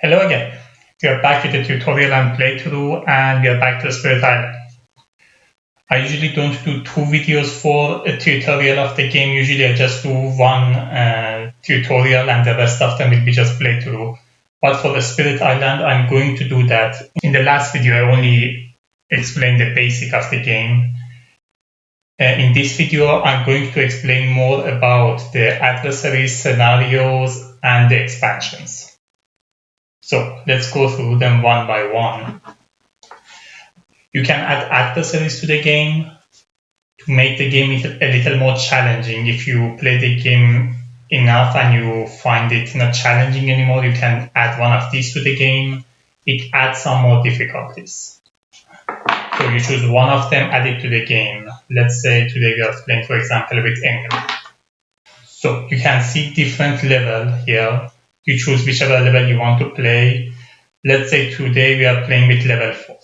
Hello again. We are back with the tutorial and playthrough, and we are back to Spirit Island. I usually don't do two videos for a tutorial of the game. Usually I just do one tutorial and the rest of them will be just playthrough. But for the Spirit Island, I'm going to do that. In the last video, I only explained the basic of the game. In this video, I'm going to explain more about the adversaries, scenarios, and the expansions. So let's go through them one by one. You can add adversaries to the game to make the game a little more challenging. If you play the game enough and you find it not challenging anymore, you can add one of these to the game. It adds some more difficulties. So you choose one of them, add it to the game. Let's say today we are playing, for example, with England. So you can see different level here. You choose whichever level you want to play. Let's say today we are playing with level 4.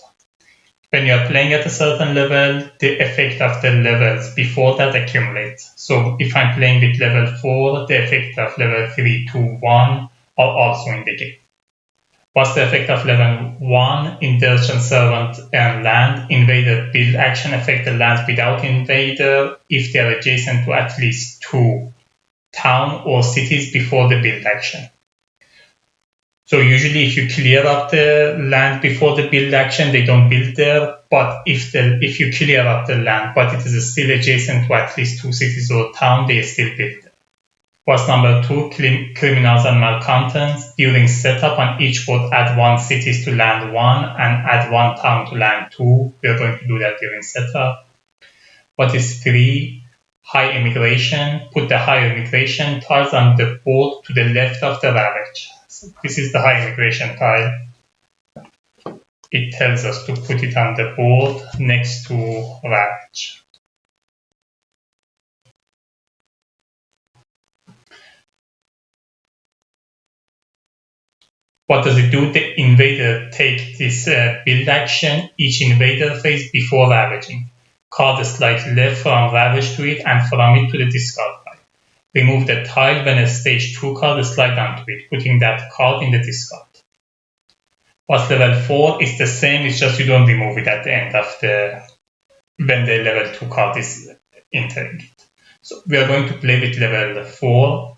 When you are playing at a certain level, the effect of the levels before that accumulates. So if I'm playing with level 4, the effect of level 3, 2, 1 are also in the game. What's the effect of level 1? Indulgent servant and land. Invader build action affect the lands without invader if they are adjacent to at least 2 town or cities before the build action. So usually if you clear up the land before the build action, they don't build there. But if you clear up the land, but it is still adjacent to at least 2 cities or town, they still build there. What's number 2? Criminals and malcontents. During setup on each boat, add 1 cities to land 1 and add 1 town to land 2. We are going to do that during setup. What is 3? High immigration. Put the high immigration tiles on the board to the left of the ravage. So this is the high immigration tile. It tells us to put it on the board next to ravage. What does it do? The invader take this build action, each invader phase before ravaging. Card a slight left from ravage to it and from it to the discard pile. Remove the tile when a stage 2 card slide onto it, putting that card in the discard. What's level 4 is the same, it's just you don't remove it at the end of when the level 2 card is entering it. So we are going to play with level 4.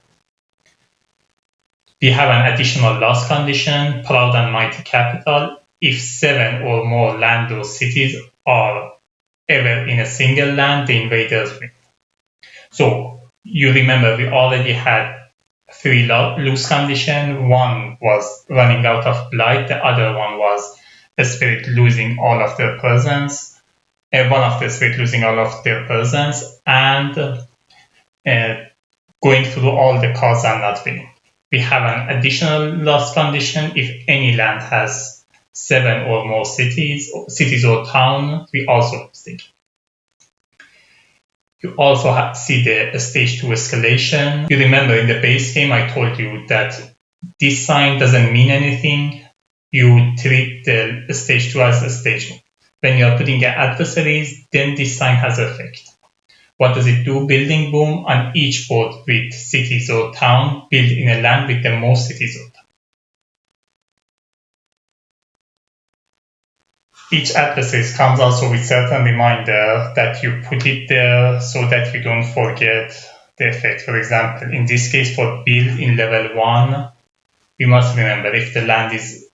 We have an additional loss condition, proud and mighty capital. If 7 or more land or cities are ever in a single land, the invaders win. So you remember we already had 3 lose condition. One was running out of blight. The other one was a spirit losing all of their presence. One of the spirit losing all of their presence and going through all the cards and not winning. We have an additional loss condition if any land has 7 or more cities or town. We also lose the game. You also see the stage 2 escalation. You remember in the base game I told you that this sign doesn't mean anything. You treat the stage 2 as a stage 1. When you are putting your adversaries, then this sign has effect. What does it do? Building boom on each board with cities or town. Build in a land with the most cities or town. Each adversary comes also with certain reminder that you put it there so that you don't forget the effect. For example, in this case for build in level 1, we must remember if the land is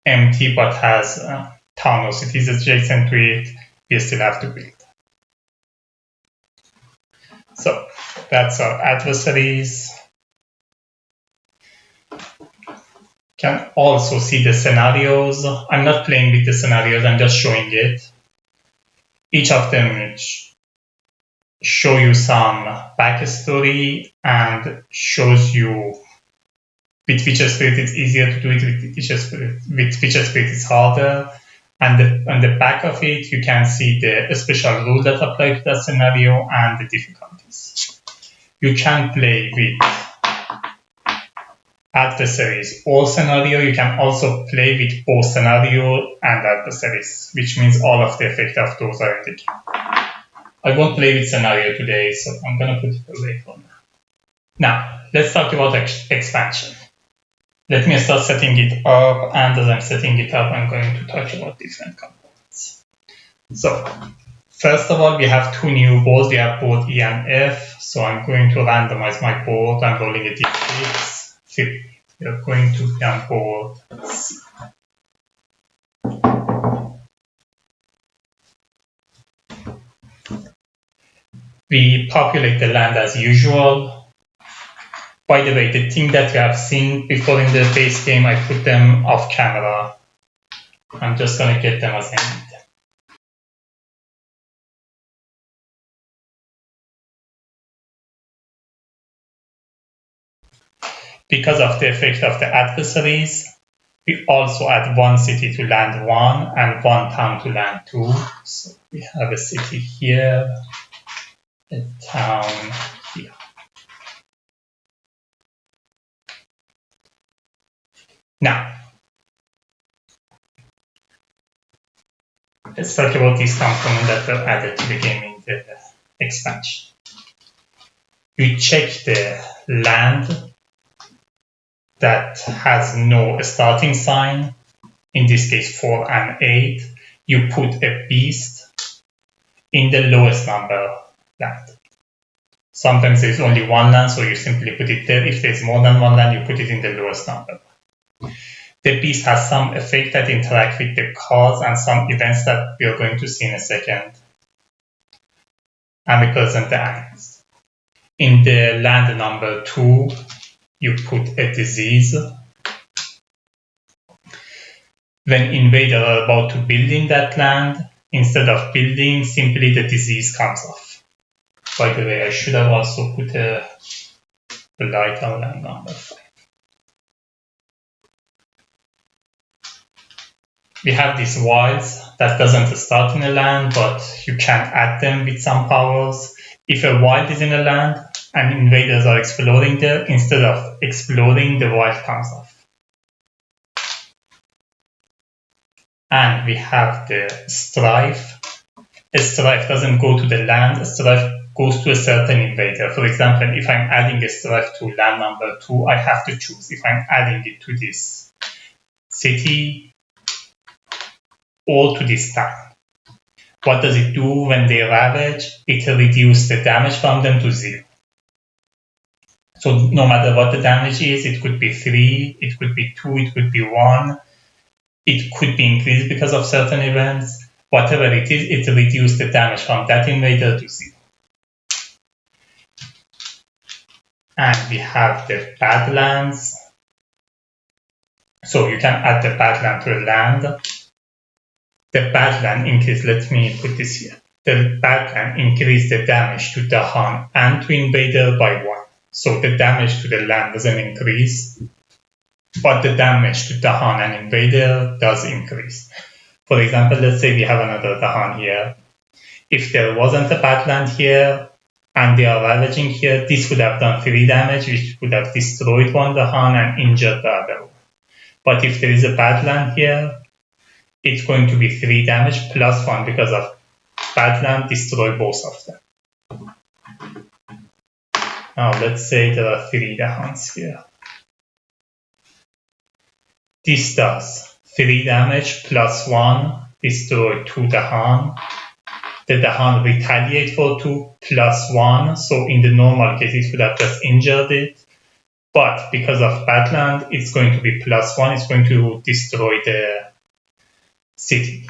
empty but has town or cities adjacent to it, we still have to build. So that's our adversaries. Can also see the scenarios. I'm not playing with the scenarios, I'm just showing it. Each of them show you some backstory and shows you with Feature Spirit it's easier to do it, with Feature Spirit it's harder. And on the back of it, you can see the special rules that apply to that scenario and the difficulties. You can play with adversaries or scenario. You can also play with both scenario and adversaries, which means all of the effect of those are in the game. I won't play with scenario today, so I'm going to put it away for now. Now, let's talk about expansion. Let me start setting it up, and as I'm setting it up, I'm going to talk about different components. So, first of all, we have two new boards. We have board E and F. So I'm going to randomize my board. I'm rolling it in 6. We are going to be on board C. We populate the land as usual. By the way, the thing that you have seen before in the base game, I put them off camera. I'm just going to get them as I need them. Because of the effect of the adversaries, we also add one city to land 1 and one town to land 2. So we have a city here, a town here. Now, let's talk about these components that were added to the game in the expansion. You check the land that has no starting sign, in this case 4 and 8. You put a beast in the lowest number land. Sometimes there's only one land, so you simply put it there. If there's more than one land, you put it in the lowest number. The beast has some effect that interact with the cards and some events that we are going to see in a second, and represent the animals. In the land number 2, you put a disease. When invaders are about to build in that land, instead of building, simply the disease comes off. By the way, I should have also put a blight on land number 5. We have these wilds that doesn't start in a land, but you can add them with some powers. If a wild is in a land and invaders are exploring there, instead of exploring, the wild comes off. And we have the strife. A strife doesn't go to the land, a strife goes to a certain invader. For example, if I'm adding a strife to land number 2, I have to choose if I'm adding it to this city or to this town. What does it do when they ravage? It reduces the damage from them to 0. So no matter what the damage is, it could be 3, it could be 2, it could be 1. It could be increased because of certain events. Whatever it is, it reduces the damage from that invader to 0. And we have the Badlands. So you can add the Badland to a land. The Badland increase, let me put this here. The Badland increase the damage to Dahan and to invader by 1. So the damage to the land doesn't increase, but the damage to Dahan and invader does increase. For example, let's say we have another Dahan here. If there wasn't a Badland here, and they are ravaging here, this would have done 3 damage, which would have destroyed one Dahan and injured the other one. But if there is a Badland here, it's going to be 3 damage plus 1 because of Badland destroy both of them. Now let's say there are 3 Dahans here. This does 3 damage plus 1, destroy 2 Dahan. The Dahan retaliate for 2 plus 1, so in the normal case it would have just injured it. But because of Badland, it's going to be plus 1, it's going to destroy the city.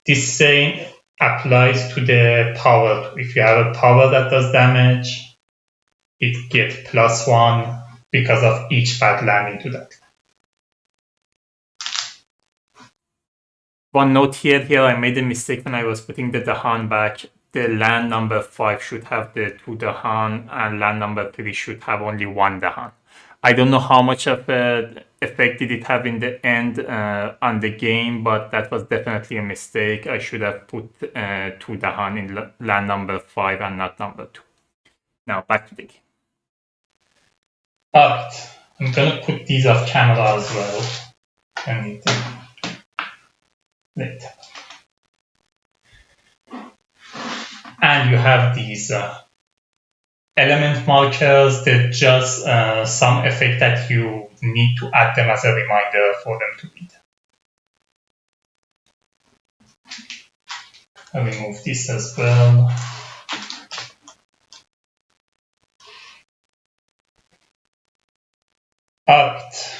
This same applies to the power. If you have a power that does damage, it gets plus 1 because of each Badland into that. One note here I made a mistake when I was putting the Dahan back. The land number 5 should have the 2 Dahan and land number 3 should have only 1 Dahan. I don't know how much of an effect did it have in the end on the game, but that was definitely a mistake. I should have put 2 Dahan in land number 5 and not number 2. Now back to the game. Alright, I'm gonna put these off camera as well. I need them later. And you have these element markers. They're just some effect that you need to add them as a reminder for them to be there. I'll remove this as well. Alright.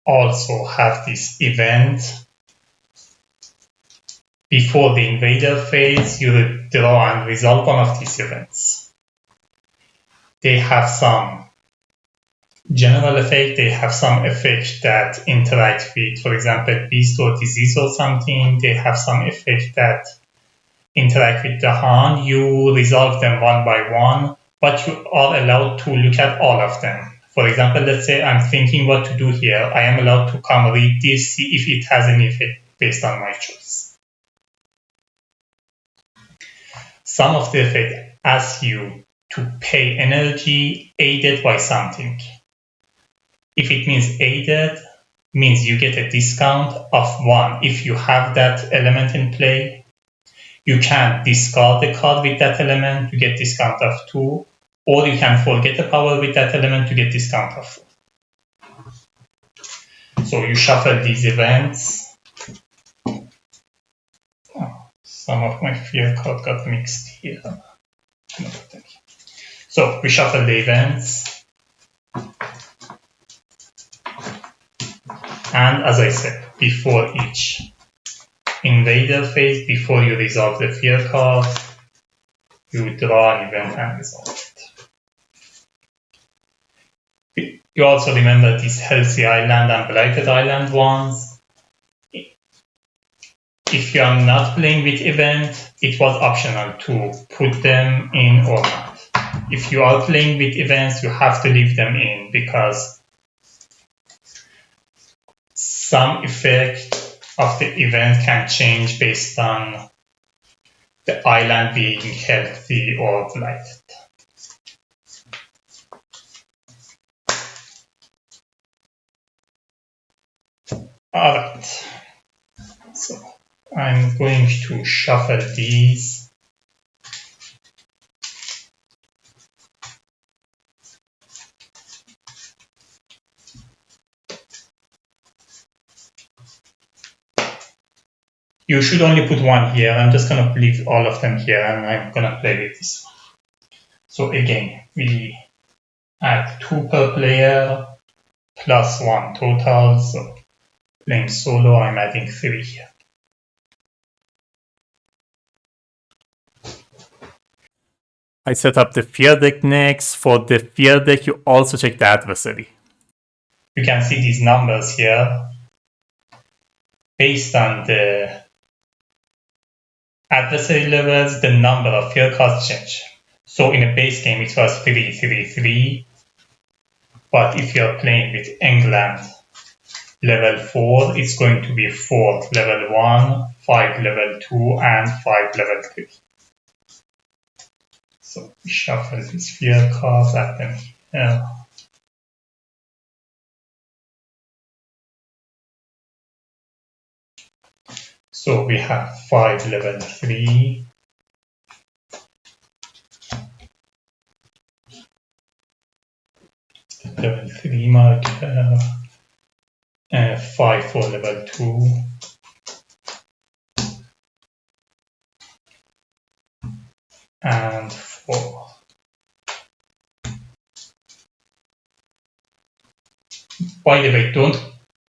Also have this event. Before the invader phase, you draw and resolve one of these events. They have some general effect, they have some effect that interact with, for example, beast or disease or something. They have some effect that interact with the hand. You resolve them one by one, but you are allowed to look at all of them. For example, let's say I'm thinking what to do here. I am allowed to come read this, see if it has any effect based on my choice. Some of the effect ask you to pay energy aided by something. If it means aided, means you get a discount of 1 if you have that element in play. You can discard the card with that element to get discount of 2, or you can forget the power with that element to get discount of 4. So you shuffle these events. Oh, some of my fear cards got mixed here. So we shuffle the events. And as I said, before each invader phase, before you resolve the fear card, you draw an event and resolve it. You also remember these Healthy Island and Blighted Island ones. If you are not playing with event, it was optional to put them in or not. If you are playing with events, you have to leave them in because some effect of the event can change based on the island being healthy or blighted. Alright, so I'm going to shuffle these. You should only put one here. I'm just going to leave all of them here and I'm going to play with this one. So again, we add 2 per player plus 1 total. So playing solo, I'm adding 3 here. I set up the fear deck next. For the fear deck, you also check the adversary. You can see these numbers here. Based on the adversary levels, the number of fear cards change. So in a base game, it was 3, 3, 3. But if you're playing with England level 4, it's going to be 4 level 1, 5 level 2, and 5 level 3. So we shuffle these fear cards at them here. So we have 5 level 3, level 3 marker, 5 for level 2, and 4. By the way, don't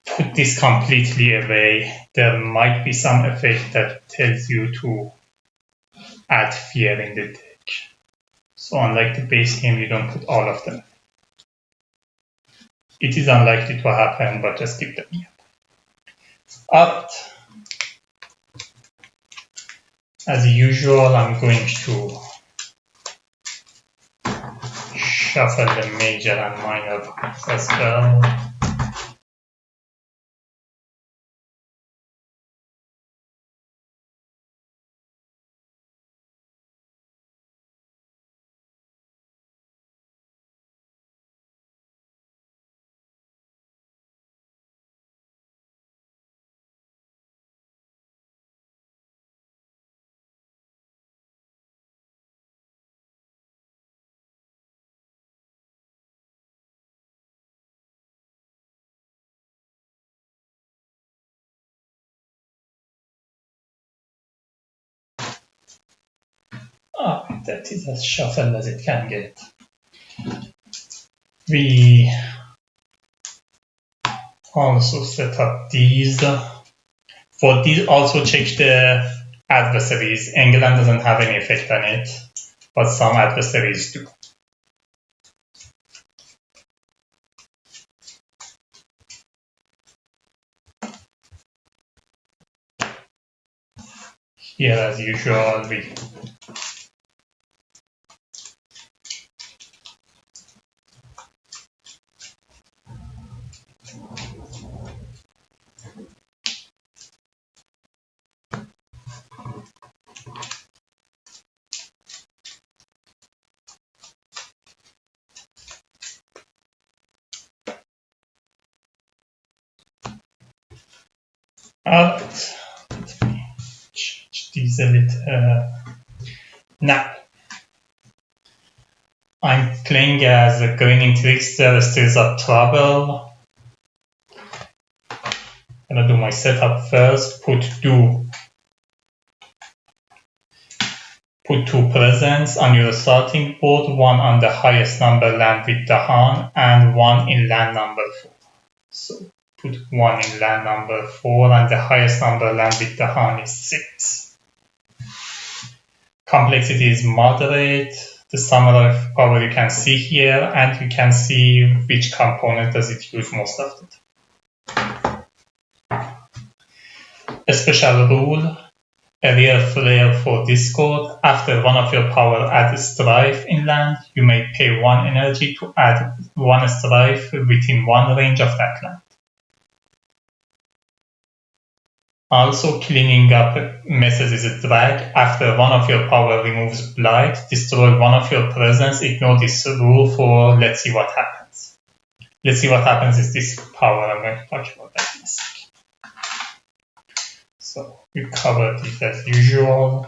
put this completely away. There might be some effect that tells you to add fear in the deck. So unlike the base game, you don't put all of them. It is unlikely to happen, but just keep them here. Alright. As usual, I'm going to shuffle the major and minor cards as well. That is as shuffled as it can get. We also set up these. For these, also check the adversaries. England doesn't have any effect on it, but some adversaries do. Here, as usual, we Alright, let me change these a little. Now, I'm playing as a Grinning Trickster, Stirs Up Trouble. I'm gonna do my setup first, put two presents on your starting board, one on the highest number land with the Han, and one in land number 4. So put one in land number 4, and the highest number land with the Han is 6. Complexity is moderate. The summary of power you can see here, and you can see which component does it use most of the time. A special rule, a rare flare for Discord. After one of your power adds strife in land, you may pay 1 energy to add 1 strife within 1 range of that land. Also, cleaning up messes is a drag. After one of your power removes blight, destroy one of your presents. Ignore this rule for let's see what happens. Let's see what happens is this power. I'm going to talk about that in a second. So we covered it as usual.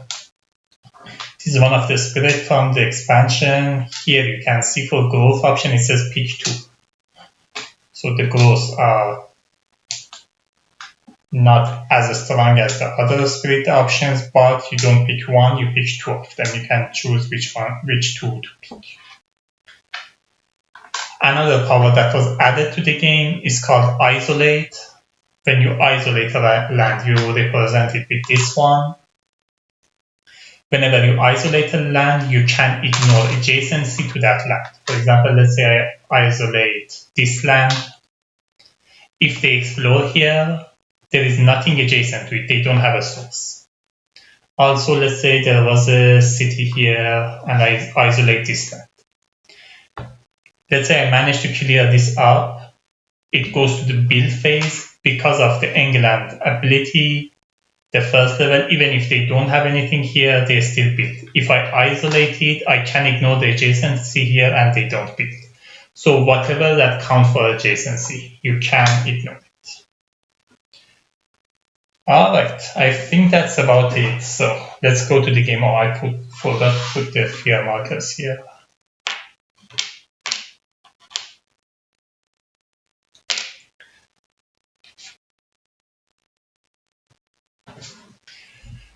This is one of the spread from the expansion. Here you can see for growth option it says pick 2. So the growths are not as strong as the other spirit options, but you don't pick one, you pick 2 of them. You can choose which 2 to pick. Another power that was added to the game is called Isolate. When you isolate a land, you represent it with this one. Whenever you isolate a land, you can ignore adjacency to that land. For example, let's say I isolate this land. If they explore here, there is nothing adjacent to it. They don't have a source. Also, let's say there was a city here and I isolate this land. Let's say I managed to clear this up. It goes to the build phase. Because of the England ability, the first level, even if they don't have anything here, they still build. If I isolate it, I can ignore the adjacency here and they don't build. So whatever that counts for adjacency, you can ignore it. Alright, I think that's about it. So let's go to the game. Oh, I forgot to put the fear markers here.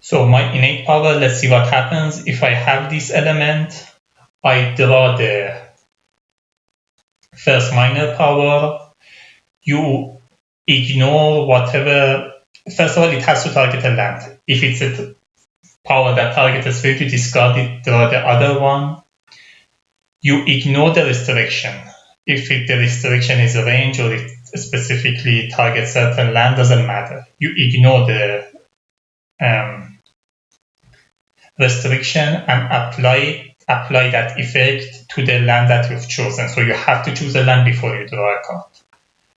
So my innate power, let's see what happens. If I have this element, I draw the first minor power. You ignore whatever. First of all, it has to target a land. If it's a power that targets a spirit, you discard it, draw the other one. You ignore the restriction. If the restriction is a range or it specifically targets certain land, doesn't matter. You ignore the restriction and apply that effect to the land that you've chosen. So you have to choose a land before you draw a card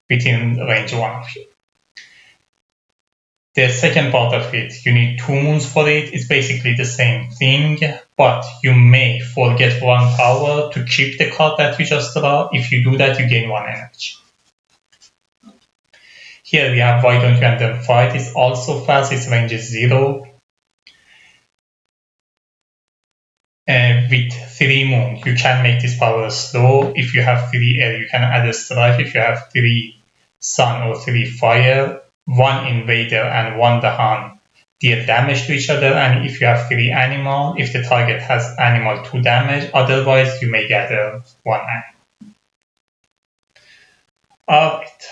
within range 1 of you. The second part of it, you need 2 moons for it. It's basically the same thing, but you may forget 1 power to keep the card that you just draw. If you do that, you gain 1 energy. Here we have Why Don't You End Them Fight. It's also fast, its range is 0. With 3 moon, you can make this power slow. If you have 3 air, you can add a strife. If you have 3 sun or 3 fire, 1 invader and 1 Dahan, deal damage to each other, and if you have 3 animal, if the target has animal 2 damage, otherwise you may gather 1 animal. Alright.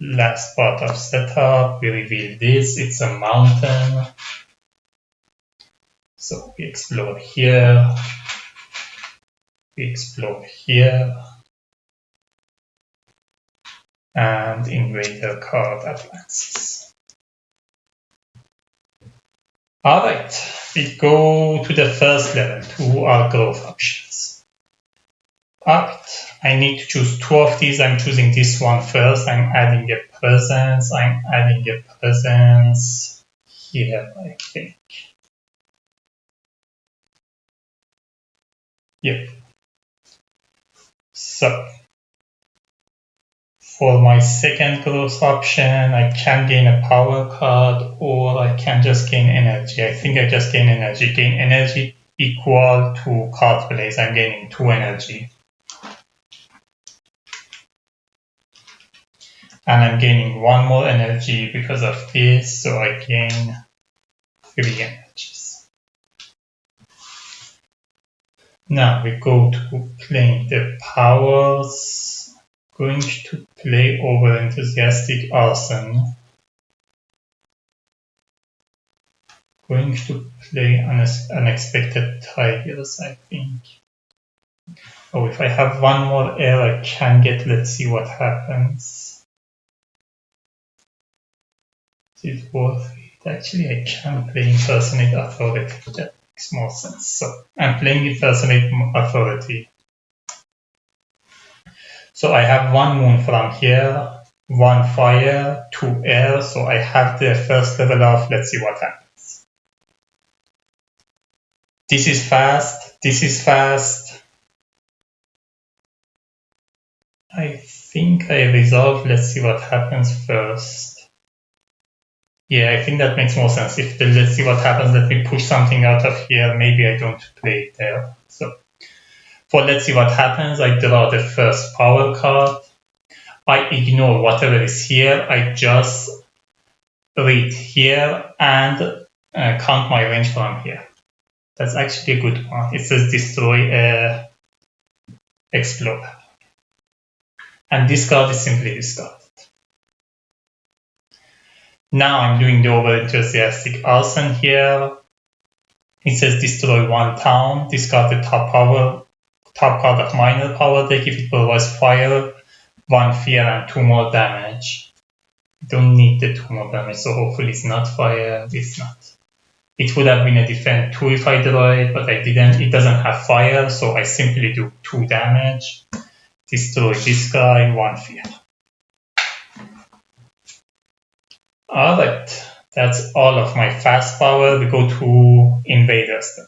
Last part of setup, we reveal this, it's a mountain. So we explore here, we explore here, and invader card Adversaries. Alright, we go to the first level, to our growth options. Alright, I need to choose 2 of these. I'm choosing this one first. I'm adding a presence. I'm adding a presence here, I think. Yep. So, for my second growth option, I can gain a power card or I can just gain energy. I think I just gain energy. Gain energy equal to card plays. I'm gaining 2 energy. And I'm gaining 1 more energy because of this, so I gain 3 energies. Now we go to playing the powers. Going to play over enthusiastic arson. Going to play unexpected tigers, I think. Oh, if I have 1 more air, I can get, let's see what happens. Is it worth it? Actually, I can play impersonate authority. That makes more sense. So I'm playing impersonate authority. So I have 1 moon from here, 1 fire, 2 air. So I have the first level of, let's see what happens. This is fast. This is fast. I think I resolve. Let's see what happens first. Yeah, I think that makes more sense. If the let's see what happens, let me push something out of here. Maybe I don't play it there. So for let's see what happens, I draw the first power card. I ignore whatever is here. I just read here and count my range from here. That's actually a good one. It says destroy explorer. And this card is simply discarded. Now I'm doing the over enthusiastic arson here. It says destroy 1 town, discard the top card of minor power deck if it provides fire, 1 fear and 2 more damage. Don't need the 2 more damage, so hopefully it's not fire, it's not. It would have been a defend 2 if I draw it, but I didn't. It doesn't have fire, so I simply do 2 damage. Destroy this guy, 1 fear. Alright, that's all of my fast power. We go to invaders.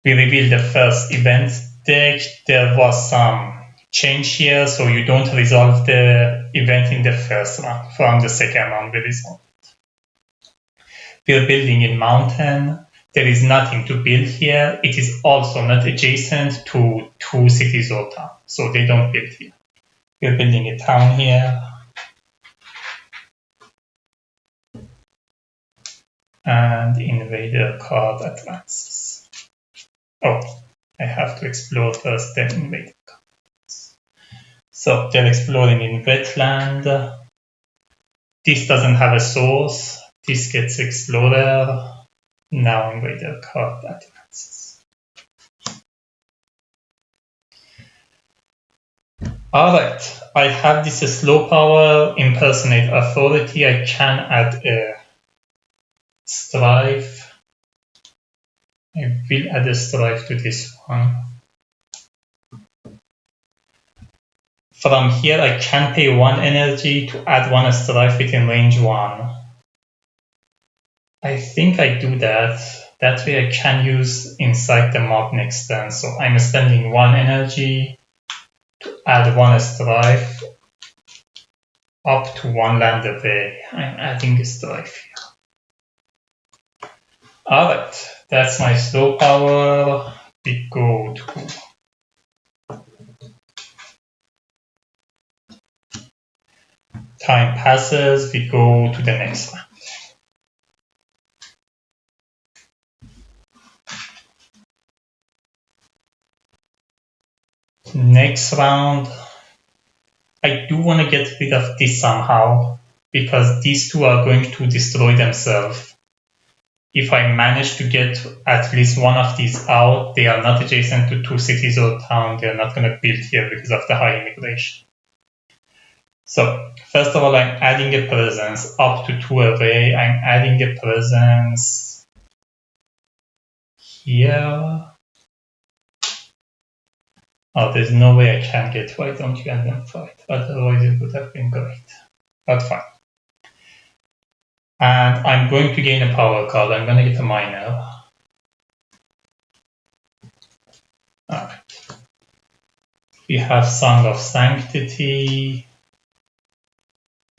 We reveal the first event deck. There was some change here, so you don't resolve the event in the first round. From the second round, we resolve it. We're building in mountain. There is nothing to build here. It is also not adjacent to 2 cities or towns, so they don't build here. We're building a town here. And invader card advances. Oh, I have to explore first the invader cards. So they're exploring in wetland. This doesn't have a source. This gets explorer. Now invader card advances. Alright, I have this slow power, impersonate authority. I can add a strife. I will add a strife to this one. From here, I can pay 1 energy to add 1 strife within range 1. I think I do that. That way I can use inside the mob next turn. So I'm spending 1 energy to add 1 strife up to 1 land away. I'm adding a strife here. Alright, that's my slow power. We go to time passes, we go to the next round. next round, I do want to get rid of this somehow, because these two are going to destroy themselves. If I manage to get at least one of these out, they are not adjacent to 2 cities or town. They're not going to build here because of the high immigration. So first of all, I'm adding a presence up to 2 away. I'm adding a presence here. Oh, there's no way I can get. Why don't you add them fight? Otherwise it would have been great. But fine. And I'm going to gain a power card. I'm going to get a miner. Alright. We have Song of Sanctity,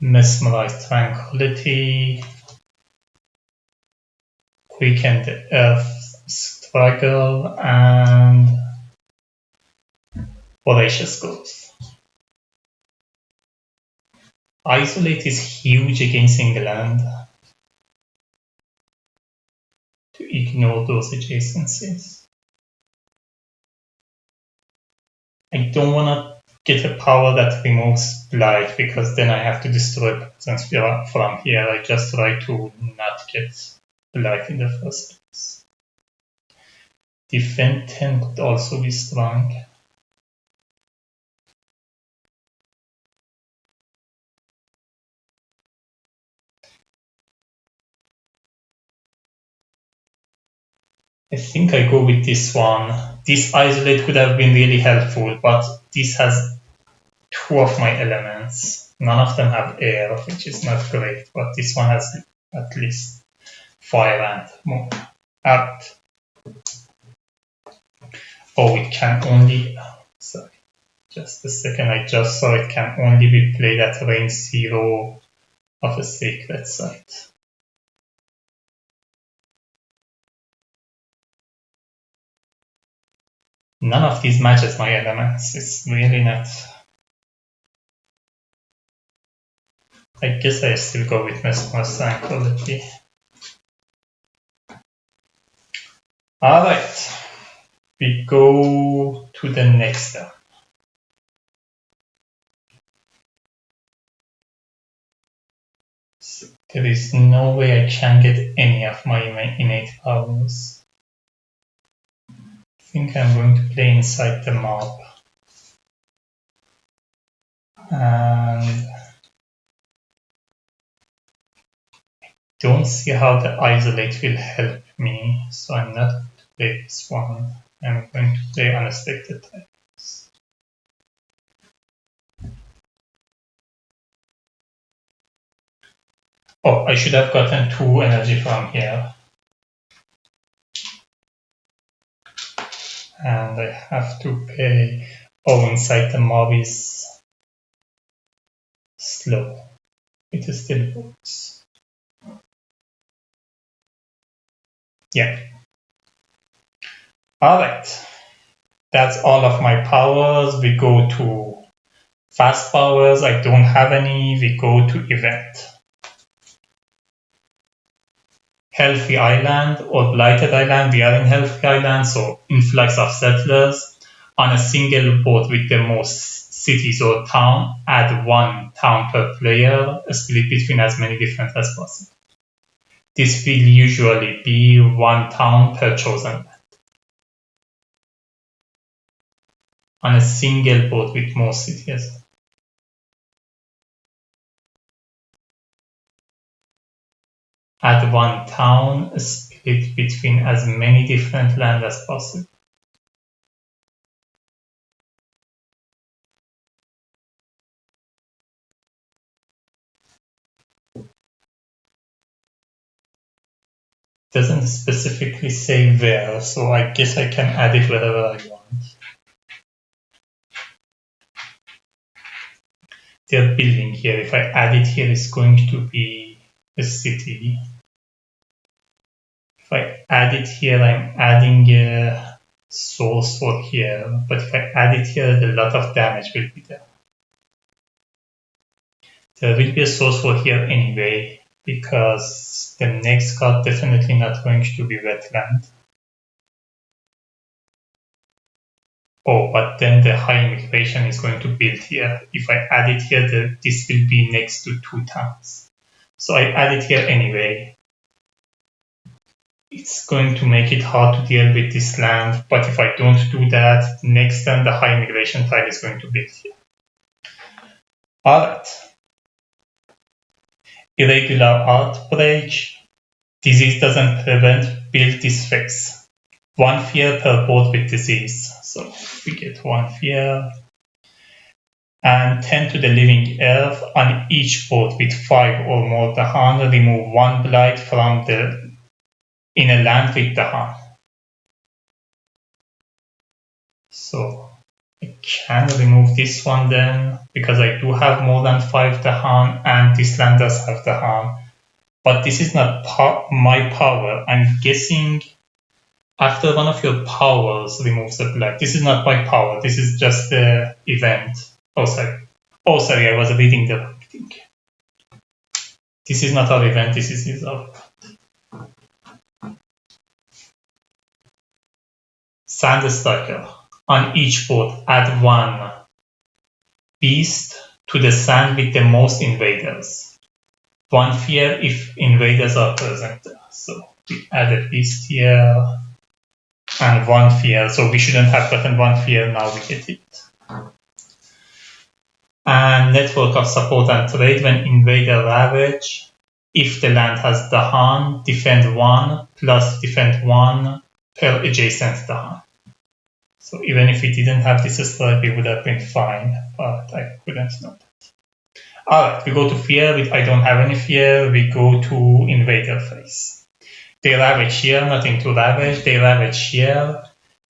Mesmerized Tranquility, Quicken the Earth Struggle, and Voracious Growth. Isolate is huge against England to ignore those adjacencies. I don't want to get a power that removes Blight because then I have to destroy presence from here. I just try to not get Blight in the first place. Defend 10 could also be strong. I think I go with this one. This isolate could have been really helpful, but this has 2 of my elements. None of them have air, which is not great, but this one has at least fire and more. Out. Oh, it can only. Sorry, just a second. I just saw it can only be played at range 0 of a sacred site. None of these matches my elements. It's really not. I guess I still go with Mesmer's Tranquility. Alright. We go to the next step. So there is no way I can get any of my innate powers. I think I'm going to play inside the mob. And I don't see how the isolate will help me, so I'm not going to play this one. I'm going to play unexpected types. Oh, I should have gotten 2 energy from here. And I have to pay. Oh, inside the mob is slow. It still works. Yeah. Alright. That's all of my powers. We go to fast powers. I don't have any. We go to event. Healthy Island or Blighted Island. We are in Healthy Island, so influx of settlers. On a single boat with the most cities or town, add 1 town per player, split between as many different as possible. This will usually be 1 town per chosen land. On a single boat with more cities. Add 1 town, split between as many different lands as possible. Doesn't specifically say where, so I guess I can add it wherever I want. They're building here. If I add it here, it's going to be a city. If I add it here, I'm adding a source for here. But if I add it here, a lot of damage will be there. There will be a source for here anyway, because the next card definitely not going to be wetland. Oh, but then the high immigration is going to build here. If I add it here, this will be next to 2 towns. So I add it here anyway. It's going to make it hard to deal with this land, but if I don't do that, next turn the high immigration tile is going to build here. Alright. Irregular outbreak. Disease doesn't prevent, build this phase. 1 fear per board with disease. So we get 1 fear. And 10 to the living earth on each board with 5 or more Dahan, remove 1 blight from the in a land with Dahan. So I can remove this one then, because I do have more than 5 Dahan and this land does have Dahan. But this is not my power. I'm guessing after one of your powers removes the blight. This is not my power. This is just the event. Oh, sorry. Oh, sorry. I was reading the wrong thing. This is not our event. This is our Sand Striker. On each board, add 1 beast to the sand with the most invaders. 1 fear if invaders are present. So we add a beast here. And 1 fear, so we shouldn't have gotten 1 fear, now we get it. And network of support and trade when invader ravage. If the land has Dahan, defend 1 plus defend 1 per adjacent Dahan. So even if we didn't have this strike, we would have been fine, but I couldn't know that. Alright, we go to fear, I don't have any fear, we go to invader phase. They ravage here, nothing to ravage. They ravage here.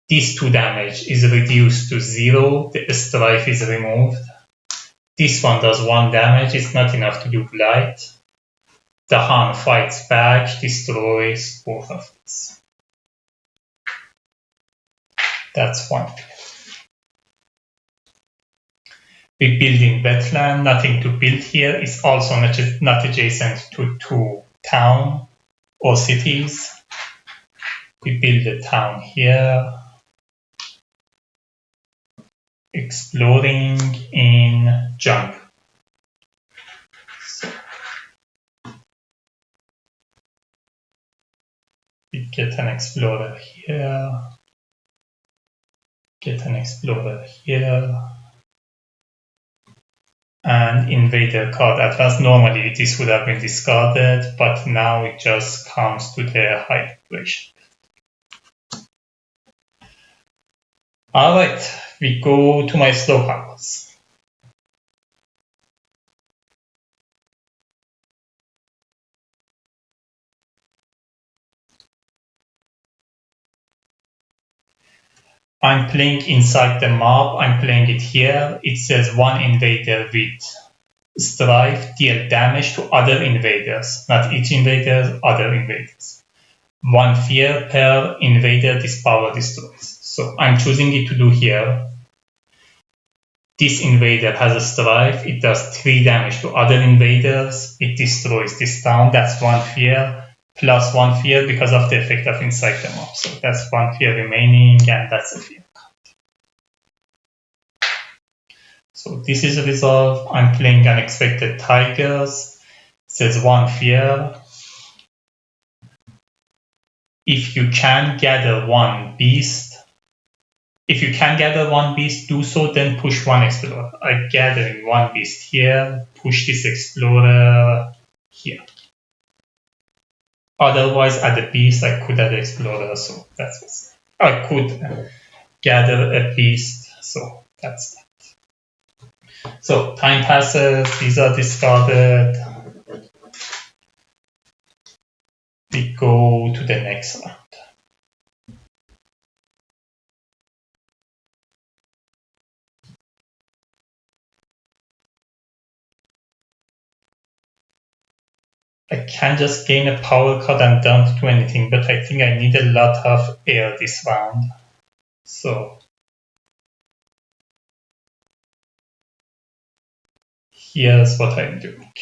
This 2 damage is reduced to 0. The strife is removed. This one does 1 damage. It's not enough to do blight. The Han fights back, destroys both of these. That's 1 fear. We build in wetland. Nothing to build here. It's also not adjacent to 2 towns or cities. We build a town here. Exploring in jungle. So we get an explorer here. Get an explorer here. And invader card advance. Normally this would have been discarded, but now it just comes to the high equation. Alright, we go to my slow houses. I'm playing inside the mob, I'm playing it here. It says 1 invader with strife deal damage to other invaders, not each invader, other invaders. 1 fear per invader this power destroys. So I'm choosing it to do here. This invader has a strife, it does 3 damage to other invaders, it destroys this town, that's 1 fear, plus 1 fear because of the effect of inside the mob. So that's 1 fear remaining, and that's a fear card. So this is a resolve. I'm playing Unexpected Tigers. It says 1 fear. If you can gather 1 beast, if you can gather 1 beast, do so, then push 1 explorer. I'm gathering 1 beast here, push this explorer here. Otherwise, add a beast, I could add an explorer, so that's what I could gather a beast, so that's that. So time passes, these are discarded. We go to the next round. I can just gain a power card and don't do anything, but I think I need a lot of air this round. So here's what I'm doing.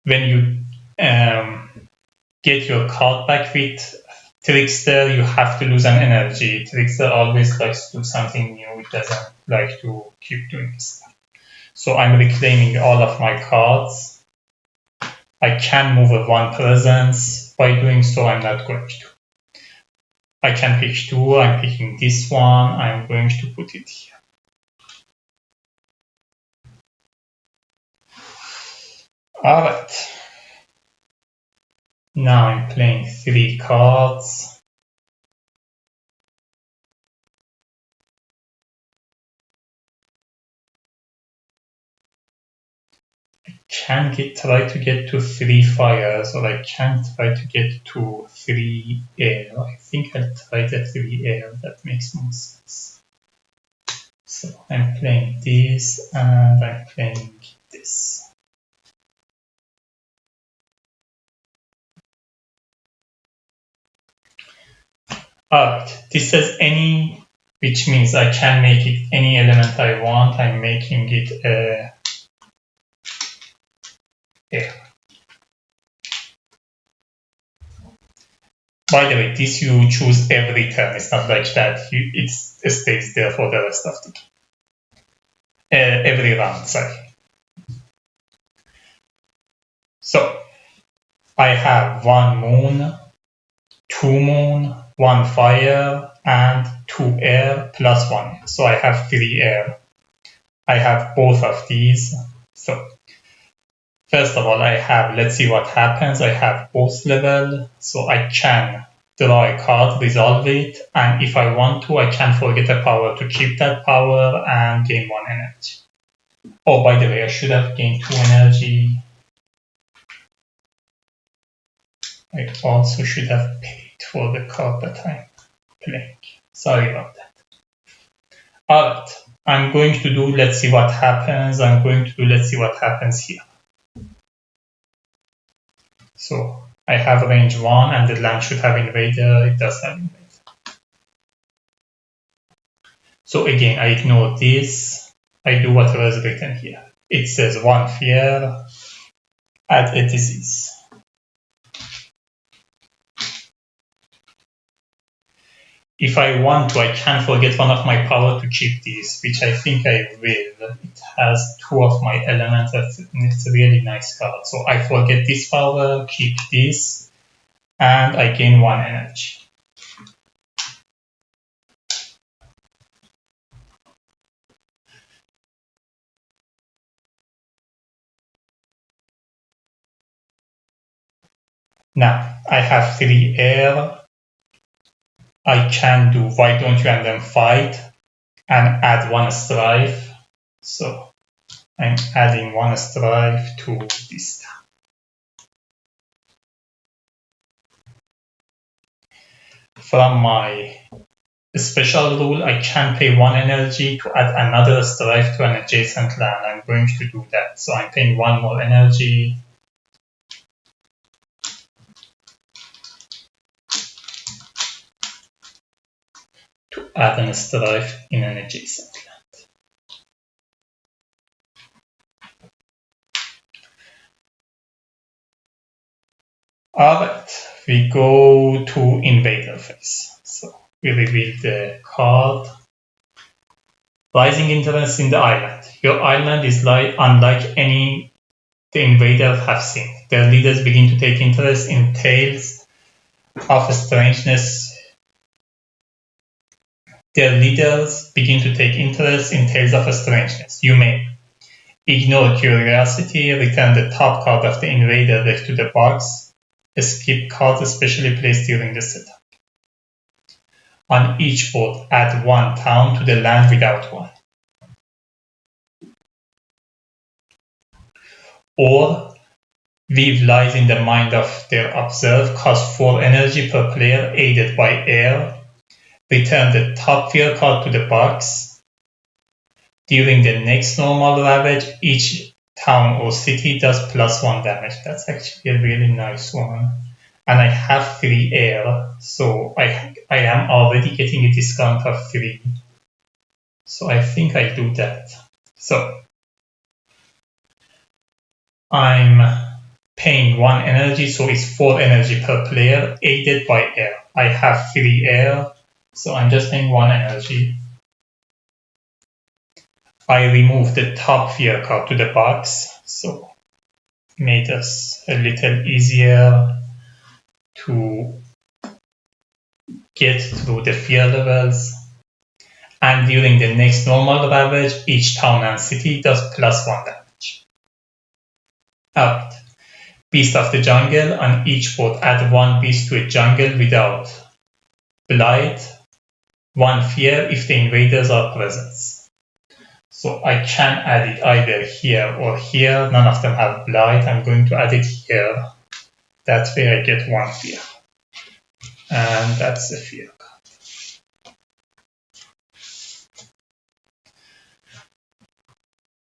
When you get your card back with Trickster, you have to lose an energy. Trickster always likes to do something new. It doesn't like to keep doing this. So I'm reclaiming all of my cards. I can move a 1 presence. By doing so, I'm not going to. I can pick 2. I'm picking this one. I'm going to put it here. Alright. Now I'm playing 3 cards. Can try to get to 3 fires, or I can try to get to 3 air. I think I'll try the 3 air, that makes more sense. So I'm playing this and I'm playing this. Alright, this says any, which means I can make it any element I want. I'm making it air. By the way, this you choose every turn. It's not like that. It stays there for the rest of the game. Every round, sorry. So, I have 1 moon, 2 moon, 1 fire, and 2 air plus 1. So I have 3 air. I have both of these. So, first of all, I have, let's see what happens. I have both level, so I can draw a card, resolve it, and if I want to, I can forget a power to keep that power and gain 1 energy. Oh, by the way, I should have gained 2 energy. I also should have paid for the card that I'm playing. Sorry about that. Alright, I'm going to do, let's see what happens. I'm going to do, let's see what happens here. So I have range 1 and the land should have invader. It does have invader. So again, I ignore this. I do whatever is written here. It says 1 fear, add a disease. If I want to, I can forget one of my power to keep this, which I think I will. It has 2 of my elements. It's a really nice card. So I forget this power, keep this, and I gain 1 energy. Now, I have 3 air. I can do why don't you and them fight and add 1 strife. So I'm adding 1 strife to this. From my special rule, I can pay 1 energy to add another strife to an adjacent land. I'm going to do that. So I'm paying 1 more energy. To add a strife in an adjacent land. Alright, we go to invader phase. So we reveal the card. Rising interest in the island. Your island is unlike any the invaders have seen. Their leaders begin to take interest in tales of strangeness. Their leaders begin to take interest in tales of strangeness. You may ignore curiosity, return the top card of the invader deck to the box, skip cards especially placed during the setup. On each board, add 1 town to the land without 1. Or weave lies in the mind of their observe, cost 4 energy per player aided by air. Return the top fear card to the box. During the next normal ravage, each town or city does +1 damage. That's actually a really nice one. And I have 3 air, so I am already getting a discount of 3. So I think I'll do that. So I'm paying 1 energy, so it's 4 energy per player, aided by air. I have 3 air, so I'm just paying 1 energy. I remove the top fear card to the box, so made us a little easier to get through the fear levels. And during the next normal ravage, each town and city does +1 damage. Alright. Beast of the jungle. On each board, add 1 beast to a jungle without blight, 1 fear if the invaders are present. So I can add it either here or here. None of them have blight. I'm going to add it here. That's where I get 1 fear. And that's the fear.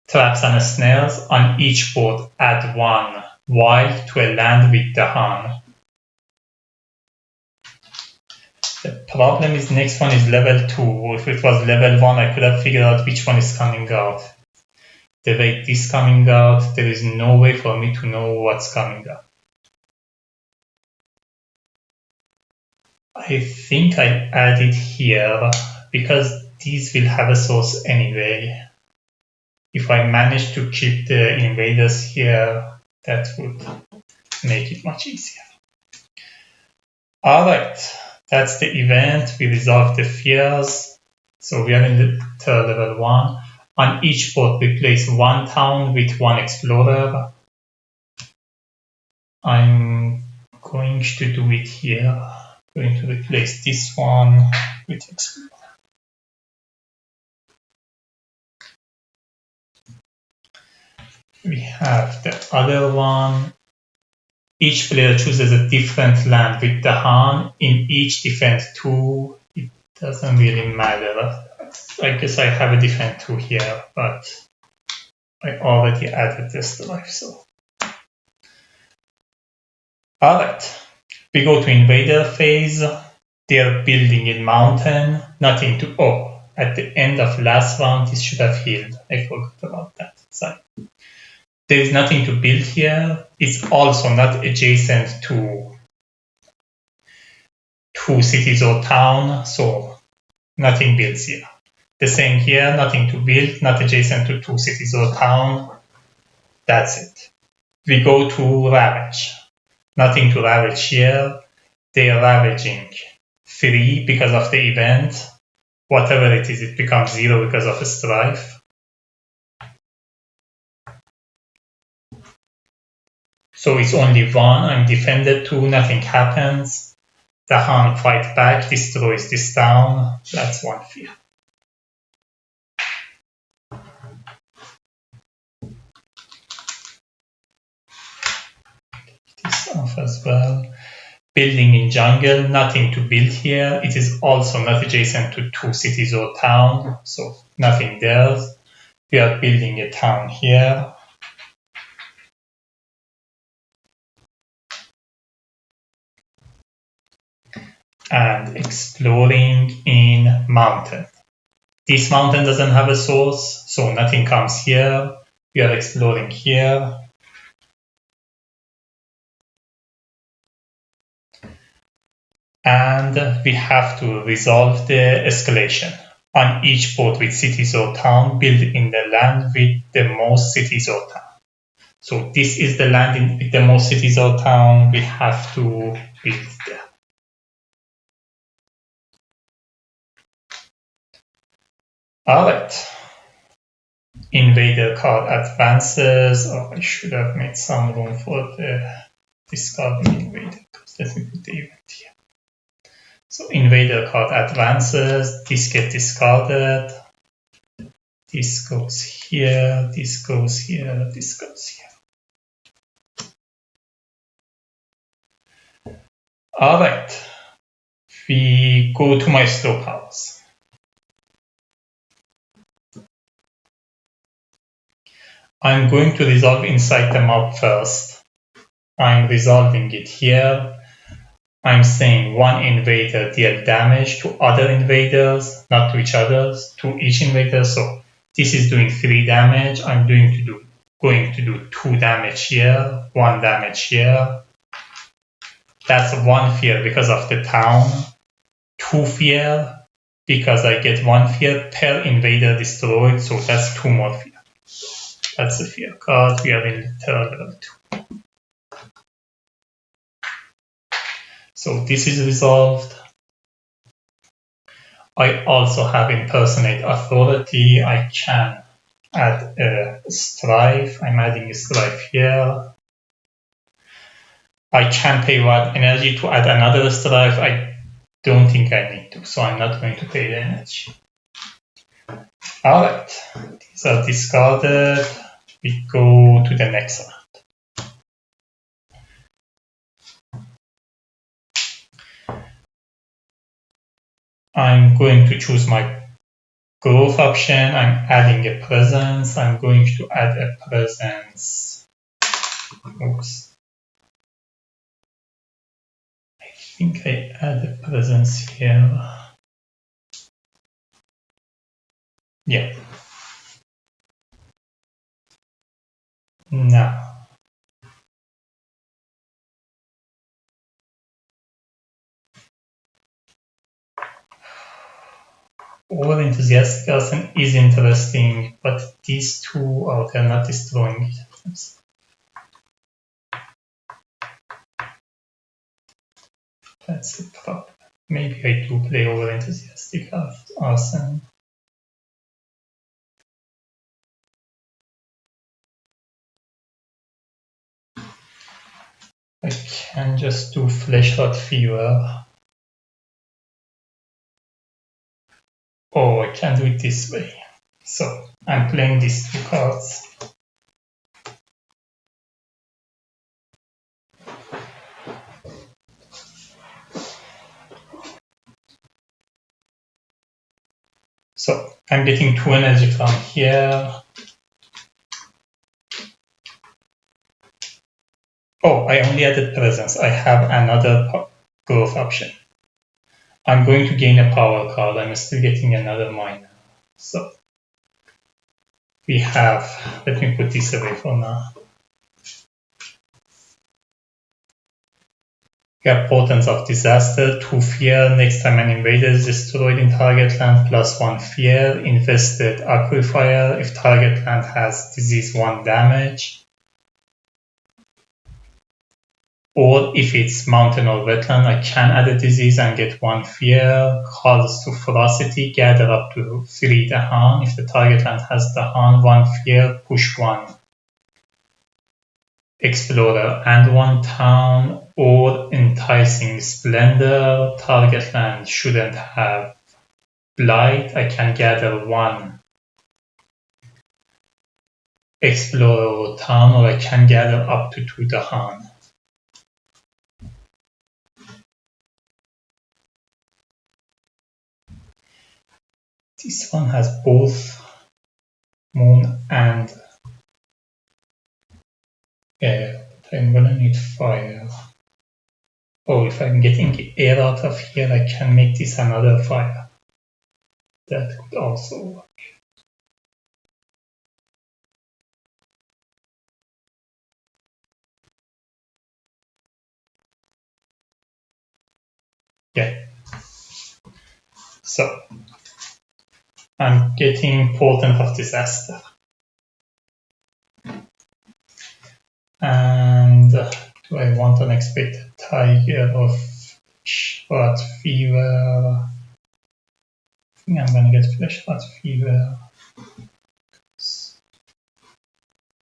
Traps and snares. On each board, add 1 wild to a land with the Han. The problem is next one is level 2. If it was level 1, I could have figured out which one is coming out. The way this is coming out, there is no way for me to know what's coming out. I think I add it here because these will have a source anyway. If I manage to keep the invaders here, that would make it much easier. Alright, that's the event. We resolved the fears. So we are in the third level 1. On each board, we place 1 town with 1 explorer. I'm going to do it here. I'm going to replace this one with explorer. We have the other one. Each player chooses a different land with the Han. In each defend 2. It doesn't really matter. I guess I have a different 2 here, but I already added this life, so. Alright, we go to invader phase. They're building in mountain. Nothing to. Oh, at the end of last round, this should have healed. I forgot about that. Sorry. There is nothing to build here. It's also not adjacent to 2 cities or town, so nothing builds here. The same here, nothing to build, not adjacent to 2 cities or town. That's it. We go to ravage. Nothing to ravage here. They are ravaging 3 because of the event. Whatever it is, it becomes 0 because of a strife. So it's only 1, I'm defended 2, nothing happens. The Han fight back, destroys this town. That's 1 fear. This off as well. Building in jungle, nothing to build here. It is also not adjacent to 2 cities or town, so nothing there. We are building a town here. And exploring in mountain. This mountain doesn't have a source, so nothing comes here. We are exploring here. And we have to resolve the escalation. On each board with cities or town, build in the land with the most cities or town. So this is the land with the most cities or town. We have to build there. Alright. Invader card advances. Oh, I should have made some room for the discarding invader cards. Let me put the event here. So invader card advances. This gets discarded. This goes here. This goes here. This goes here. Alright. We go to my slope house. I'm going to resolve inside the mob first. I'm resolving it here. I'm saying 1 invader deal damage to other invaders, not to each other, to each invader. So this is doing 3 damage. I'm going to do 2 damage here, 1 damage here. That's 1 fear because of the town. 2 fear because I get 1 fear per invader destroyed, so that's 2 more fear. That's the fear card. We are in third level 2. So this is resolved. I also have Impersonate Authority. I can add a strife. I'm adding a strife here. I can pay 1 energy to add another strife. I don't think I need to, so I'm not going to pay the energy. Alright, these are discarded. We go to the next round. I'm going to choose my growth option. I'm adding a presence. I'm going to add a presence. Oops. I think I add a presence here. Yeah. Now. Over enthusiastic arson is interesting, but these two they're not destroying items. That's the problem. Maybe I do play over enthusiastic arson. I can just do Fleshheart Fever. Oh, I can do it this way. So I'm playing these 2 cards. So I'm getting 2 energy from here. Oh, I only added presence. I have another growth option. I'm going to gain a power card. I'm still getting another minor. So we have, let me put this away for now. We have Portents of Disaster, 2 fear. Next time an invader is destroyed in target land, plus 1 fear. Infested Aquifer. If target land has disease, 1 damage. Or if it's mountain or wetland, I can add a disease and get 1 fear. Calls to ferocity, gather up to 3 Dahan. If the target land has Dahan, 1 fear, push 1 explorer and 1 town. Or enticing splendor, target land shouldn't have blight. I can gather 1 explorer or town, or I can gather up to 2 Dahan. This one has both moon and air. I'm gonna need fire. Oh, if I'm getting air out of here, I can make this another fire. That could also work. Yeah. So I'm getting Portent of Disaster. And do I want an Expected Tiger or Fleshheart Fever? I think I'm gonna get Fleshheart Fever.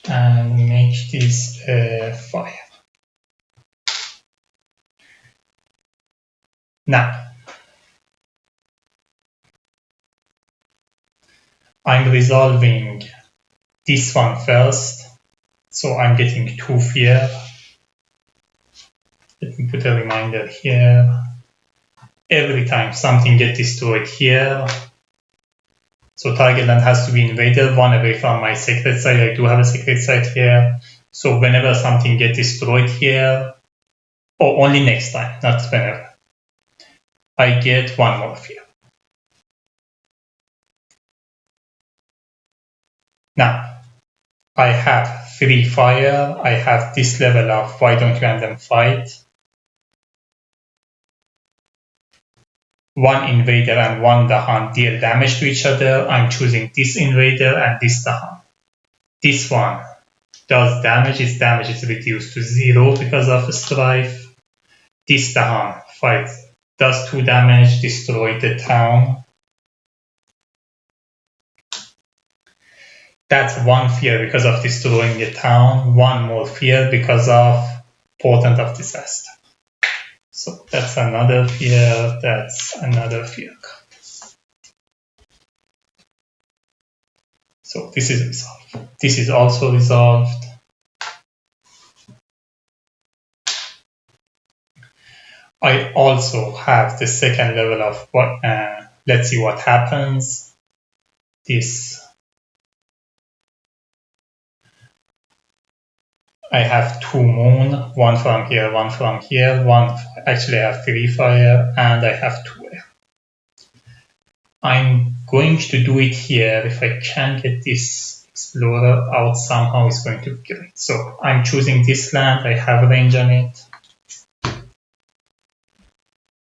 And make this a fire. Now, I'm resolving this one first. So I'm getting 2 fear. Let me put a reminder here. Every time something gets destroyed here, so target land has to be invaded, 1 away from my sacred site. I do have a sacred site here. So whenever something gets destroyed here, or only next time, not whenever, I get 1 more fear. Now, I have 3 fire. I have this level of why don't you end them fight. one invader and one Dahan deal damage to each other, I'm choosing this invader and this Dahan. This one does damage, its damage is reduced to 0 because of strife. This Dahan fights, does 2 damage, destroy the town. That's 1 fear because of destroying the town, 1 more fear because of Portent of Disaster. So that's another fear, that's another fear. So this is resolved. This is also resolved. I also have the second level of what, let's see what happens. This, I have 2 moon, 1 from here, 1 from here, 1, actually I have 3 fire, and I have 2 air. I'm going to do it here. If I can get this explorer out somehow, it's going to be great. So I'm choosing this land, I have range on it.